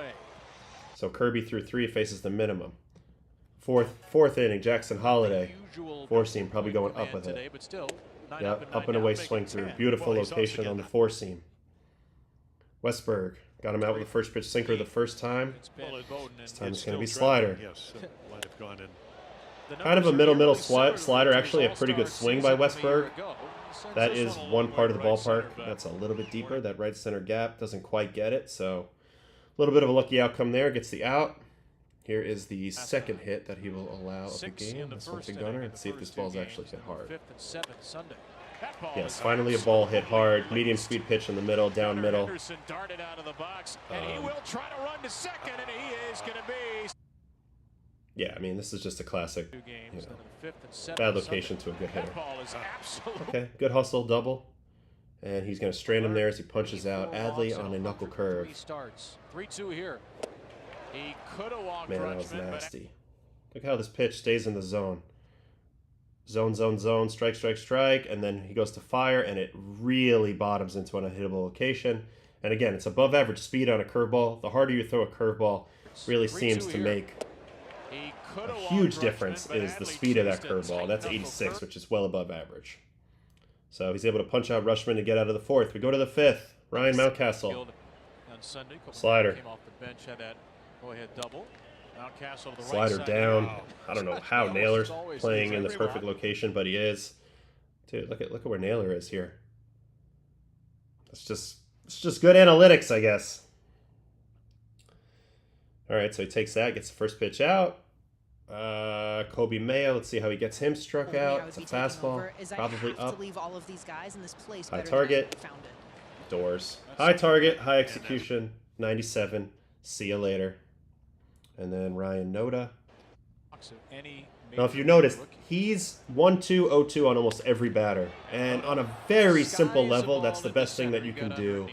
So Kirby threw 3, faces the minimum. Fourth inning, Jackson Holiday, four-seam, probably going up with it. Yep, up and away swing through. Beautiful location on the four-seam. Westberg got him out with the first pitch sinker the first time. This time it's going to be slider. Kind of a middle slider. Actually a pretty good swing by Westberg. That is one part of the ballpark that's a little bit deeper. That right center gap doesn't quite get it. So a little bit of a lucky outcome there. Gets the out. Here is the second hit that he will allow of the game. This one to Gunnar and see if this ball's actually hit hard. Yes, finally a ball hit hard. Medium speed pitch in the middle, down middle. Yeah, I mean, this is just a classic, you know, bad location to a good hitter. Okay, good hustle, double. And he's going to strand him there as he punches out Adley on a knuckle curve. 3-2 here. He could have walked. Man, that was nasty. Look how this pitch stays in the zone. Zone, zone, zone, strike, strike, strike, and then he goes to fire, and it really bottoms into an unhittable location. And again, it's above average speed on a curveball. The harder you throw a curveball really seems to make a huge difference is the speed of that curveball. That's 86, which is well above average. So he's able to punch out Rushman to get out of the fourth. We go to the fifth. Ryan Mountcastle. Slider. Slider down. I don't know how Naylor's playing in the perfect location, but he is. Dude, look at where Naylor is here. It's just good analytics, I guess. All right, so he takes that, gets the first pitch out. Kobe Mayo, let's see how he gets him struck out. It's a fastball, probably up. High target, doors. High target, high execution, 97. See you later. And then Ryan Noda. Now, if you notice, he's 1-2, 0-2 on almost every batter. And on a very simple level, that's the best thing that you can do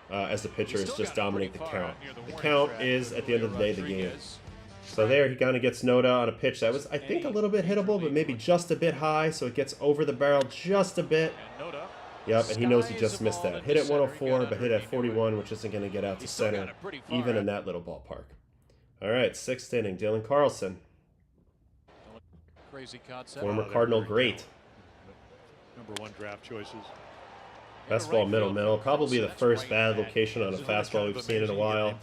as a pitcher is just dominate the count. The count is, at the end of the day, the game. So there, he kind of gets Noda on a pitch that was, I think, a little bit hittable, but maybe just a bit high, so it gets over the barrel just a bit. Yep, and he knows he just missed that. Hit at 104, but hit at 41, which isn't going to get out to center, even in that little ballpark. All right, 6th inning, Dylan Carlson, Crazy concept. former Cardinal great. Number 1 draft choices. Fastball middle. Probably the first bad location on a fastball we've seen in a while.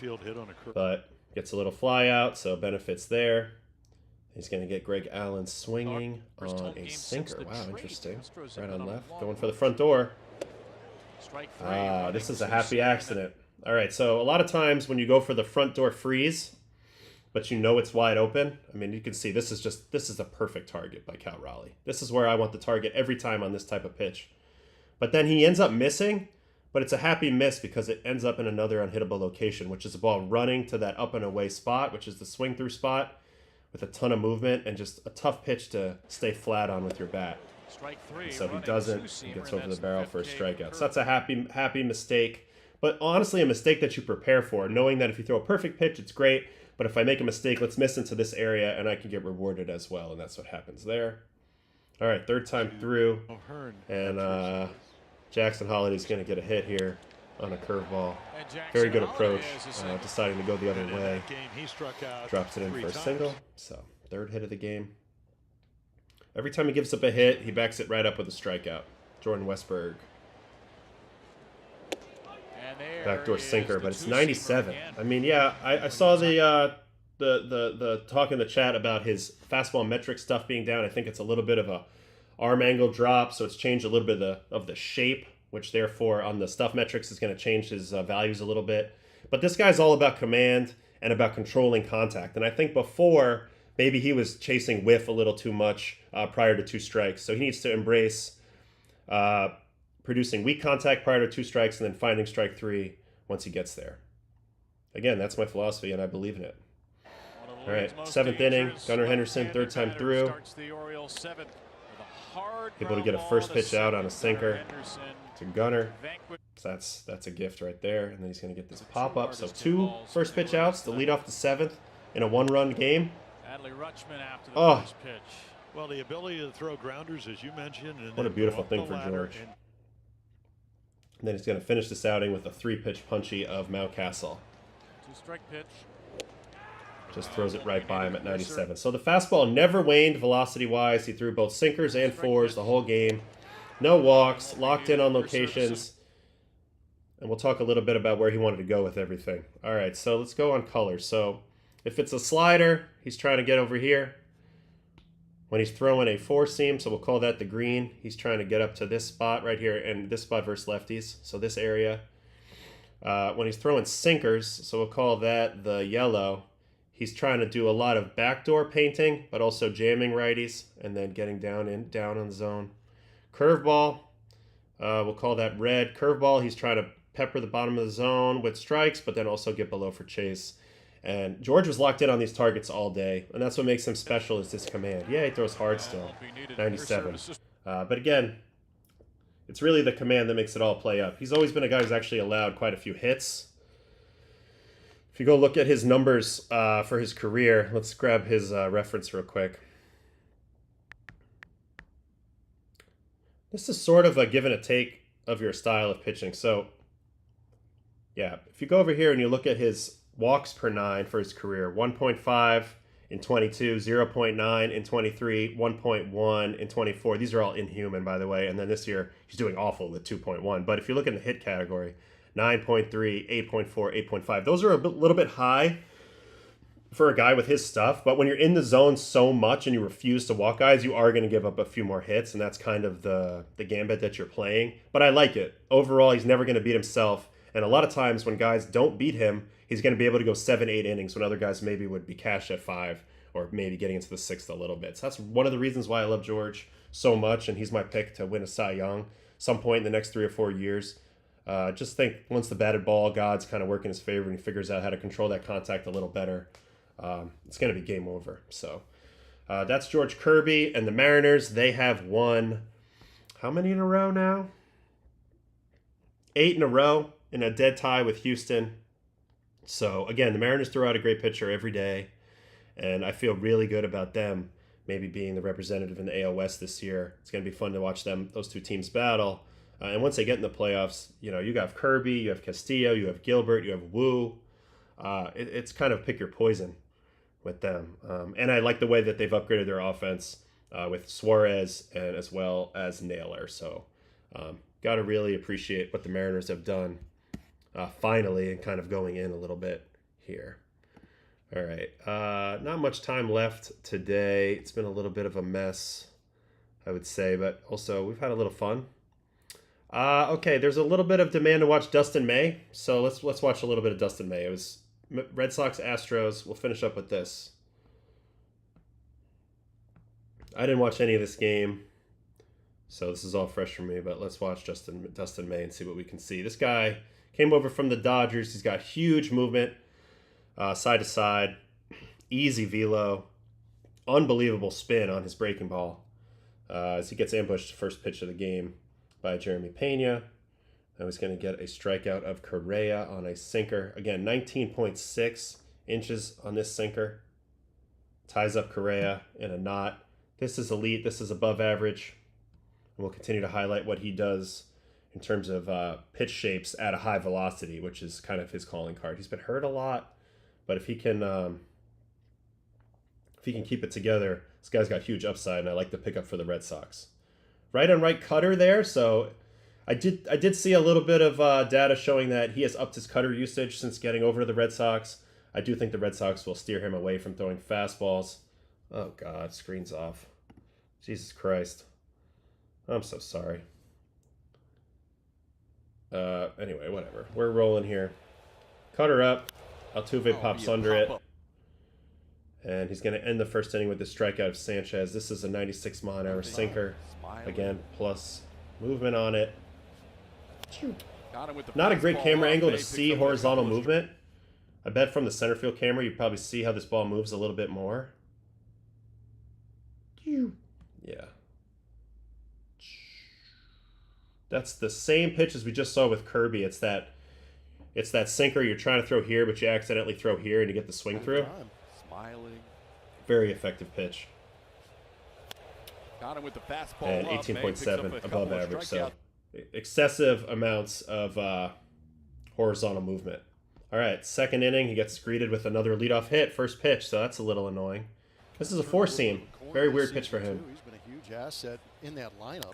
But gets a little fly out, so benefits there. He's going to get Greg Allen swinging on a sinker. Wow, interesting. Right on left. Going for the front door. This is a happy accident. All right, so a lot of times when you go for the front door freeze, but you know it's wide open, I mean, you can see this is a perfect target by Cal Raleigh. This is where I want the target every time on this type of pitch. But then he ends up missing, but it's a happy miss because it ends up in another unhittable location, which is a ball running to that up and away spot, which is the swing through spot with a ton of movement and just a tough pitch to stay flat on with your bat. Strike 3. So he doesn't. He gets over the barrel for a strikeout. So that's a happy mistake, but honestly a mistake that you prepare for, knowing that if you throw a perfect pitch, it's great, but if I make a mistake, let's miss into this area and I can get rewarded as well, and that's what happens there. All right, 3rd time through, and Jackson Holliday's going to get a hit here on a curveball. Very good approach, deciding to go the other way. Drops it in for a single, so 3rd hit of the game. Every time he gives up a hit, he backs it right up with a strikeout. Jordan Westberg. Backdoor sinker, but it's 97. I mean, yeah, I saw the talk in the chat about his fastball metric stuff being down. I think it's a little bit of a arm angle drop, so it's changed a little bit of the shape, which therefore on the stuff metrics is going to change his values a little bit. But this guy's all about command and about controlling contact. And I think before, maybe he was chasing whiff a little too much prior to 2 strikes. So he needs to embrace producing weak contact prior to 2 strikes and then finding strike 3 once he gets there. Again, that's my philosophy, and I believe in it. All right, 7th inning, Gunnar Henderson, 3rd time through. Able to get a first pitch out on a sinker to Gunnar. So that's a gift right there. And then he's going to get this pop-up. So 2 first pitch outs to lead off the 7th in a 1-run game. Oh, well, the ability to throw grounders, as you mentioned. And what a beautiful thing for George. And then he's going to finish this outing with a 3-pitch punchy of Mountcastle. 2-strike pitch. Just throws it right by him at 97. So the fastball never waned velocity-wise. He threw both sinkers and fours the whole game. No walks, locked in on locations. And we'll talk a little bit about where he wanted to go with everything. All right, so let's go on colors. So if it's a slider, he's trying to get over here. When he's throwing a 4-seam, so we'll call that the green, he's trying to get up to this spot right here, and this spot versus lefties, so this area. When he's throwing sinkers, so we'll call that the yellow, he's trying to do a lot of backdoor painting, but also jamming righties, and then getting down on the zone. Curveball, we'll call that red. Curveball, he's trying to pepper the bottom of the zone with strikes, but then also get below for chase. And George was locked in on these targets all day, and that's what makes him special is his command. Yeah, he throws hard still, 97. But again, it's really the command that makes it all play up. He's always been a guy who's actually allowed quite a few hits. If you go look at his numbers for his career, let's grab his reference real quick. This is sort of a give and a take of your style of pitching. So, yeah, if you go over here and you look at his walks per 9 for his career, 1.5 in 22, 0.9 in 23, 1.1 in 24. These are all inhuman, by the way. And then this year, he's doing awful with 2.1. But if you look in the hit category, 9.3, 8.4, 8.5. Those are a little bit high for a guy with his stuff. But when you're in the zone so much and you refuse to walk guys, you are going to give up a few more hits. And that's kind of the gambit that you're playing. But I like it. Overall, he's never going to beat himself. And a lot of times when guys don't beat him, he's going to be able to go 7, 8 innings when other guys maybe would be cashed at 5 or maybe getting into the 6th a little bit. So that's one of the reasons why I love George so much, and he's my pick to win a Cy Young some point in the next 3 or 4 years. Just think once the batted ball gods kind of work in his favor and he figures out how to control that contact a little better, it's going to be game over. So that's George Kirby, and the Mariners, they have won how many in a row now? 8 in a row in a dead tie with Houston. So, again, the Mariners throw out a great pitcher every day, and I feel really good about them maybe being the representative in the AL West this year. It's going to be fun to watch those two teams battle. And once they get in the playoffs, you have Kirby, you have Castillo, you have Gilbert, you have Wu. It's kind of pick your poison. with them. And I like the way that they've upgraded their offense with Suarez and as well as Naylor. So got to really appreciate what the Mariners have done finally, and kind of going in a little bit here. All right, not much time left today. It's been a little bit of a mess, I would say, but also we've had a little fun. Okay, there's a little bit of demand to watch Dustin May, so let's watch a little bit of Dustin May. It was Red Sox Astros. We'll finish up with this. I didn't watch any of this game, so this is all fresh for me, but let's watch Dustin May and see what we can see. This guy came over from the Dodgers. He's got huge movement, side to side, easy velo, unbelievable spin on his breaking ball as he gets ambushed first pitch of the game by Jeremy Pena. Now he's going to get a strikeout of Correa on a sinker. Again, 19.6 inches on this sinker. Ties up Correa in a knot. This is elite. This is above average. And we'll continue to highlight what he does in terms of pitch shapes at a high velocity, which is kind of his calling card. He's been hurt a lot, but if he can keep it together, this guy's got huge upside, and I like the pickup for the Red Sox. Right on right cutter there, so I did see a little bit of data showing that he has upped his cutter usage since getting over to the Red Sox. I do think the Red Sox will steer him away from throwing fastballs. Oh, God, screen's off. Jesus Christ. I'm so sorry. Anyway, whatever. We're rolling here. Cutter up. Altuve pops under it. And he's going to end the first inning with the strikeout of Sanchez. This is a 96-mile-an-hour sinker. Again, plus movement on it. Not a great camera angle to see horizontal movement. I bet from the center field camera you probably see how this ball moves a little bit more. Yeah. That's the same pitch as we just saw with Kirby. It's that sinker you're trying to throw here, but you accidentally throw here and you get the swing through. Smiling. Very effective pitch. Got him with the fastball. And 18.7 above average. So excessive amounts of horizontal movement. All right, second inning, he gets greeted with another leadoff hit, first pitch, so that's a little annoying. This is a four-seam. Very weird pitch for him. He's been a huge asset in that lineup.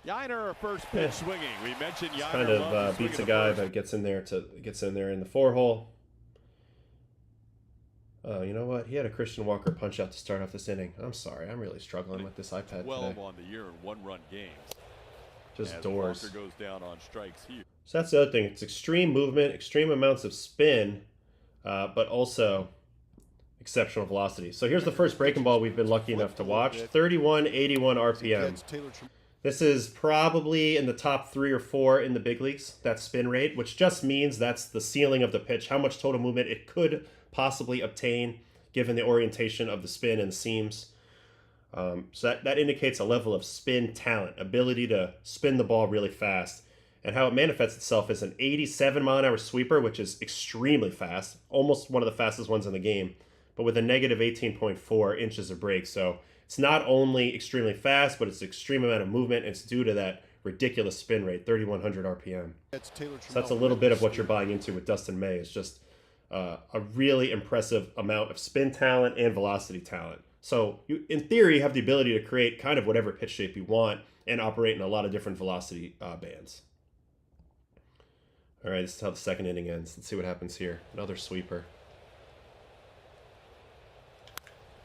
Yiner, first pitch swinging. We mentioned Yiner kind of beats a guy, but gets in there in the four hole. Oh, you know what? He had a Christian Walker punch out to start off this inning. I'm sorry, I'm really struggling with this iPad today. On the year in one-run games. Just doors. Walker goes down on strikes here. So that's the other thing. It's extreme movement, extreme amounts of spin, but also exceptional velocity. So here's the first breaking ball we've been lucky enough to watch. 31.81 RPM. This is probably in the top 3 or 4 in the big leagues, that spin rate, which just means that's the ceiling of the pitch, how much total movement it could possibly obtain given the orientation of the spin and seams. So that indicates a level of spin talent, ability to spin the ball really fast. And how it manifests itself is an 87-mile-an-hour sweeper, which is extremely fast, almost one of the fastest ones in the game, but with a negative 18.4 inches of break. So it's not only extremely fast, but it's an extreme amount of movement. It's due to that ridiculous spin rate, 3,100 RPM. So that's a little bit of what you're buying into with Dustin May. It's just a really impressive amount of spin talent and velocity talent. So you, in theory, have the ability to create kind of whatever pitch shape you want and operate in a lot of different velocity bands. All right, this is how the second inning ends. Let's see what happens here. Another sweeper.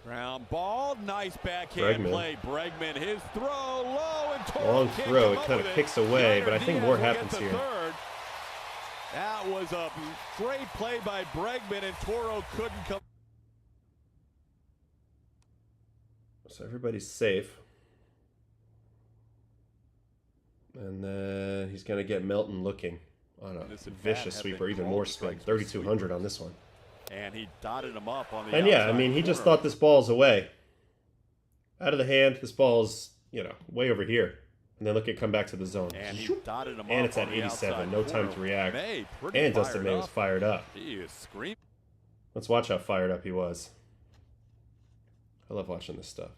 Ground ball, nice backhand play. Bregman, his throw low and Toro long throw. It kind of kicks away, but I think more happens here. That was a great play by Bregman, and Toro couldn't come. So everybody's safe. And then he's going to get Melton looking on a vicious sweeper, even more spin. 3,200 on this one. And he dotted him up on the And yeah, I mean, he just thought this ball's away. Out of the hand, this ball's, way over here. And then look at come back to the zone. And he dotted him and it's at 87, no time to react. And Dustin May was fired up. He is screaming. Let's watch how fired up he was. I love watching this stuff.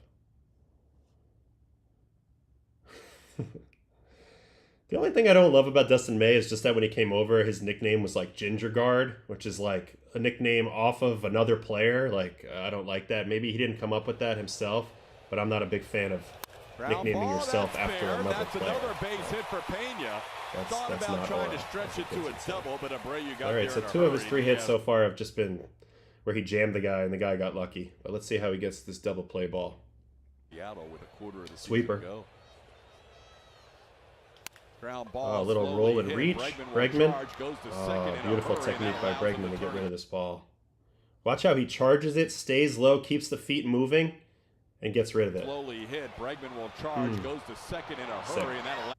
The only thing I don't love about Dustin May is just that when he came over, his nickname was like Ginger Guard, which is like a nickname off of another player. Like, I don't like that. Maybe he didn't come up with that himself, but I'm not a big fan of nicknaming yourself after another player. Another base hit for Pena. That's not trying to stretch it to a double, but Abreu got all right, so 2 of his 3 hits so far have just been where he jammed the guy and the guy got lucky. But let's see how he gets this double play ball. Seattle with a quarter of the sweeper. Go. Ground ball. Oh, a little roll and reach. Bregman. Oh, beautiful technique by Bregman to get rid of this ball. Watch how he charges it, stays low, keeps the feet moving, and gets rid of it. Slowly hit. Bregman will charge, goes to second in a hurry, and that'll.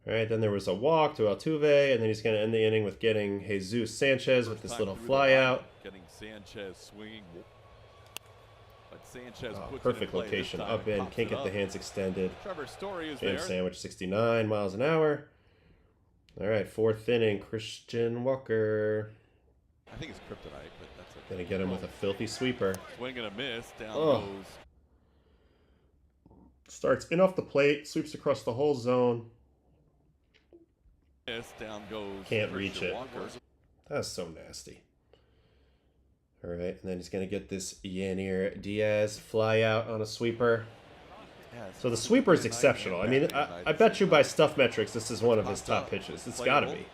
All right, then there was a walk to Altuve, and then he's going to end the inning with getting Jesus Sanchez with this little fly out. Getting Sanchez swinging. But Sanchez puts perfect it in play location, this time up and in, pops can't it get the up. hands extended. Trevor Story is Jam there. sandwich, 69 miles an hour. All right, 4th inning, Christian Walker. I think it's kryptonite, but that's okay. Going to get him with a filthy sweeper. Swing and a miss. Down goes. Starts in off the plate, sweeps across the whole zone. Down goes. Can't reach it. Walker. That's so nasty. All right, and then he's going to get this Yanir Diaz fly out on a sweeper. So the sweeper is exceptional. I mean, I bet you by stuff metrics, this is one of his top pitches. It's got to be.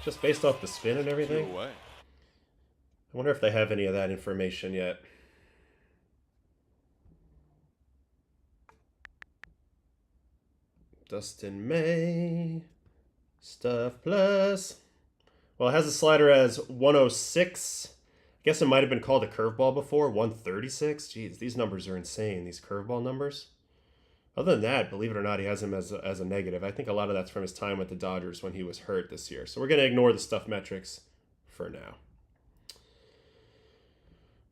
Just based off the spin and everything. I wonder if they have any of that information yet. Dustin May. Stuff plus. Well, it has a slider as 106. I guess it might have been called a curveball before. 136. Jeez, these numbers are insane, these curveball numbers. Other than that, believe it or not, he has him as a negative. I think a lot of that's from his time with the Dodgers when he was hurt this year. So we're going to ignore the stuff metrics for now.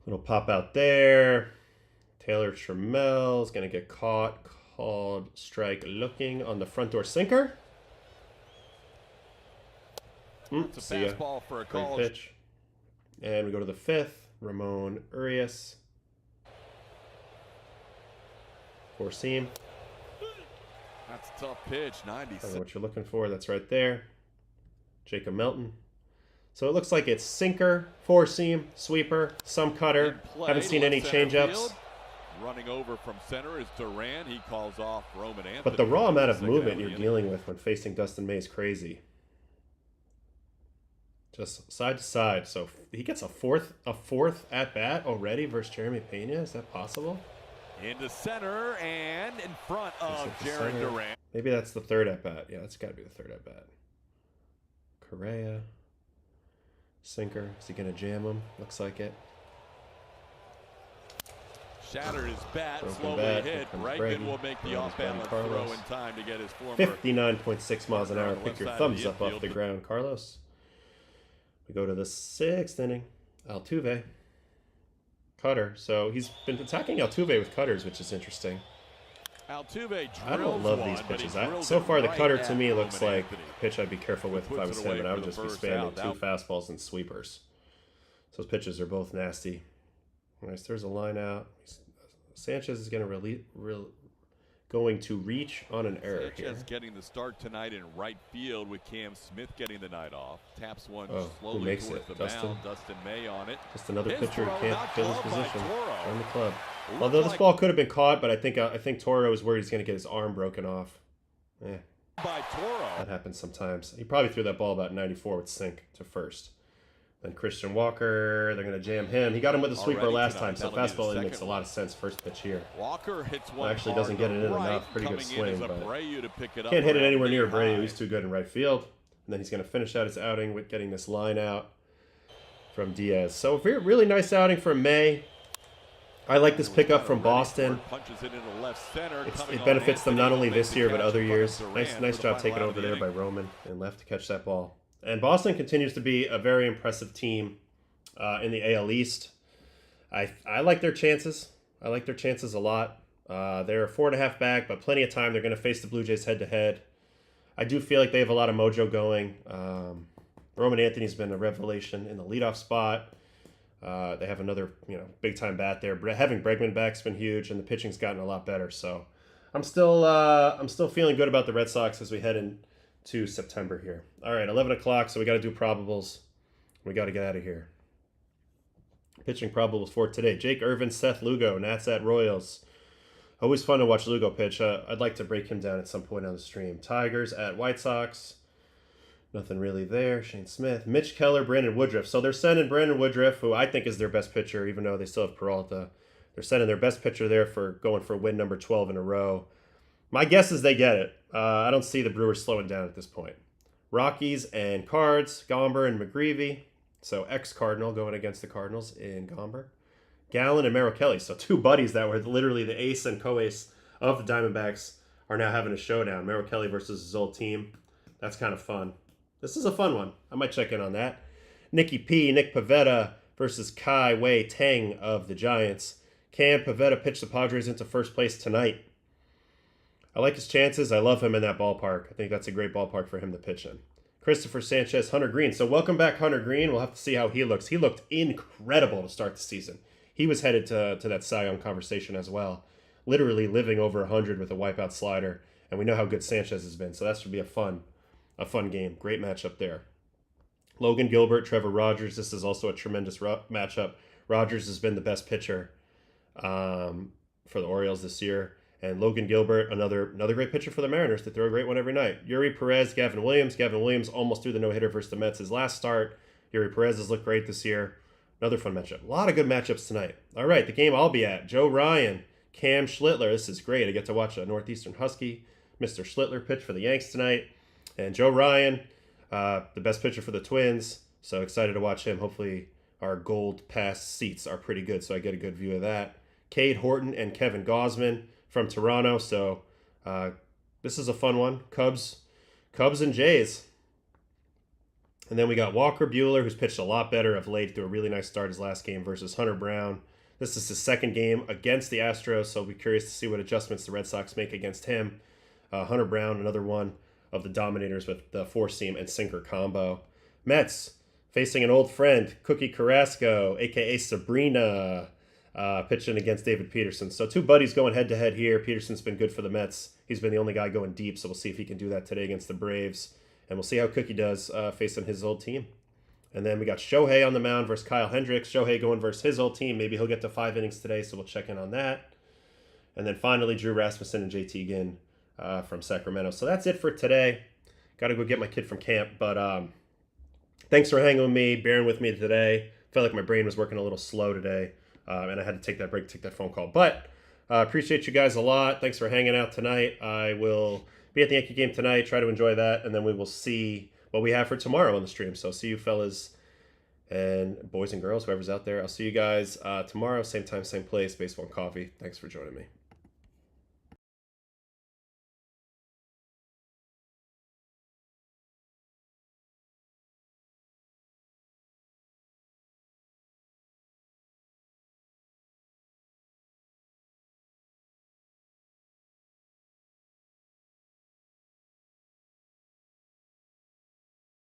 Little pop out there. Taylor Trammell is going to get caught. Called strike looking on the front door sinker. It's a fastball for a call. Pitch. And we go to the 5th. Ramon Urias. 4-seam. That's a tough pitch. 96. I don't know what you're looking for. That's right there. Jacob Melton. So it looks like it's sinker, 4-seam, sweeper, some cutter. Haven't seen any changeups. Running over from center is Duran. He calls off Roman Anthony. But the raw amount of movement you're dealing with when facing Dustin May is crazy. Just side to side. So he gets a fourth at bat already versus Jeremy Pena. Is that possible? Into center and in front of Jaron Duran. Maybe that's the 3rd at bat. Yeah, that's got to be the 3rd at bat. Correa. Sinker. Is he going to jam him? Looks like it. Shattered his bat, Broken slowly bat. hit. Bregman will make the off-balance throw in time to get his former 59.6 miles an hour. Pick your thumbs up off the ground, Carlos. We go to the 6th inning. Altuve. Cutter. So he's been attacking Altuve with cutters, which is interesting. Altuve I don't love these pitches. So far, the cutter to me looks like a pitch I'd be careful with if I was him, and I would just be spamming 2 fastballs and sweepers. So those pitches are both nasty. Nice. There's a line out. Sanchez is going to reach on an error here. Sanchez getting the start tonight in right field with Cam Smith getting the night off. Taps one slowly who makes towards it? the mound. Dustin May on it. Just another pitcher who can't fill his position on the club. Looks Although this like ball could have been caught, but I think Toro is worried he's going to get his arm broken off. by Toro. That happens sometimes. He probably threw that ball about 94 with sink to first. Then Christian Walker, they're going to jam him. He got him with a sweeper last time, so fastball in makes a lot of sense first pitch here. Walker hits one actually doesn't get it in enough. Pretty good swing, but can't hit it it anywhere near Abreu. He's too good in right field. And then he's going to finish out his outing with getting this line out from Diaz. So really nice outing from May. I like this pickup from Boston. It benefits them not only this year, but other years. Nice job taking over there by Roman and left to catch that ball. And Boston continues to be a very impressive team in the AL East. I like their chances. I like their chances a lot. They're 4.5 back, but plenty of time. They're going to face the Blue Jays head-to-head. I do feel like they have a lot of mojo going. Roman Anthony's been a revelation in the leadoff spot. They have another big-time bat there. Having Bregman back's been huge, and the pitching's gotten a lot better. So I'm still feeling good about the Red Sox as we head into September here. All right, 11 o'clock, so we got to do probables. We got to get out of here. Pitching probables for today. Jake Irvin, Seth Lugo, Nats at Royals. Always fun to watch Lugo pitch. I'd like to break him down at some point on the stream. Tigers at White Sox. Nothing really there. Shane Smith. Mitch Keller, Brandon Woodruff. So they're sending Brandon Woodruff, who I think is their best pitcher, even though they still have Peralta. They're sending their best pitcher there for going for win number 12 in a row. My guess is they get it. I don't see the Brewers slowing down at this point. Rockies and Cards. Gomber and McGreevy. So ex-Cardinal going against the Cardinals in Gomber. Gallen and Merrill Kelly. So two buddies that were literally the ace and co-ace of the Diamondbacks are now having a showdown. Merrill Kelly versus his old team. That's kind of fun. This is a fun one. I might check in on that. Nicky P, Nick Pivetta versus Kai Wei Tang of the Giants. Can Pivetta pitch the Padres into first place tonight? I like his chances. I love him in that ballpark. I think that's a great ballpark for him to pitch in. Christopher Sanchez, Hunter Green. So welcome back, Hunter Green. We'll have to see how he looks. He looked incredible to start the season. He was headed to that Cy Young conversation as well. Literally living over 100 with a wipeout slider. And we know how good Sanchez has been. So that should be a fun game. Great matchup there. Logan Gilbert, Trevor Rogers. This is also a tremendous matchup. Rogers has been the best pitcher for the Orioles this year. And Logan Gilbert, another great pitcher for the Mariners to throw a great one every night. Yuri Perez, Gavin Williams. Gavin Williams almost threw the no-hitter versus the Mets his last start. Yuri Perez has looked great this year. Another fun matchup. A lot of good matchups tonight. All right, the game I'll be at. Joe Ryan, Cam Schlittler. This is great. I get to watch a Northeastern Husky, Mr. Schlittler, pitch for the Yanks tonight. And Joe Ryan, the best pitcher for the Twins. So excited to watch him. Hopefully our Gold Pass seats are pretty good, so I get a good view of that. Cade Horton and Kevin Gausman from Toronto. So this is a fun one. Cubs and Jays. And then we got Walker Buehler, who's pitched a lot better of late, threw a really nice start his last game versus Hunter Brown. This is his second game against the Astros, so I'll be curious to see what adjustments the Red Sox make against him. Hunter Brown, another one of the dominators with the four-seam and sinker combo. Mets facing an old friend, Cookie Carrasco, a.k.a. Sabrina, pitching against David Peterson. So two buddies going head-to-head here. Peterson's been good for the Mets. He's been the only guy going deep, so we'll see if he can do that today against the Braves. And we'll see how Cookie does facing his old team. And then we got Shohei on the mound versus Kyle Hendricks. Shohei going versus his old team. Maybe he'll get to 5 innings today, so we'll check in on that. And then finally, Drew Rasmussen and JT Ginn from Sacramento. So that's it for today. Got to go get my kid from camp. But thanks for hanging with me, bearing with me today. Felt like my brain was working a little slow today. And I had to take that break, take that phone call. But appreciate you guys a lot. Thanks for hanging out tonight. I will be at the Yankee game tonight. Try to enjoy that. And then we will see what we have for tomorrow on the stream. So see you fellas and boys and girls, whoever's out there. I'll see you guys tomorrow, same time, same place, Baseball and Coffee. Thanks for joining me.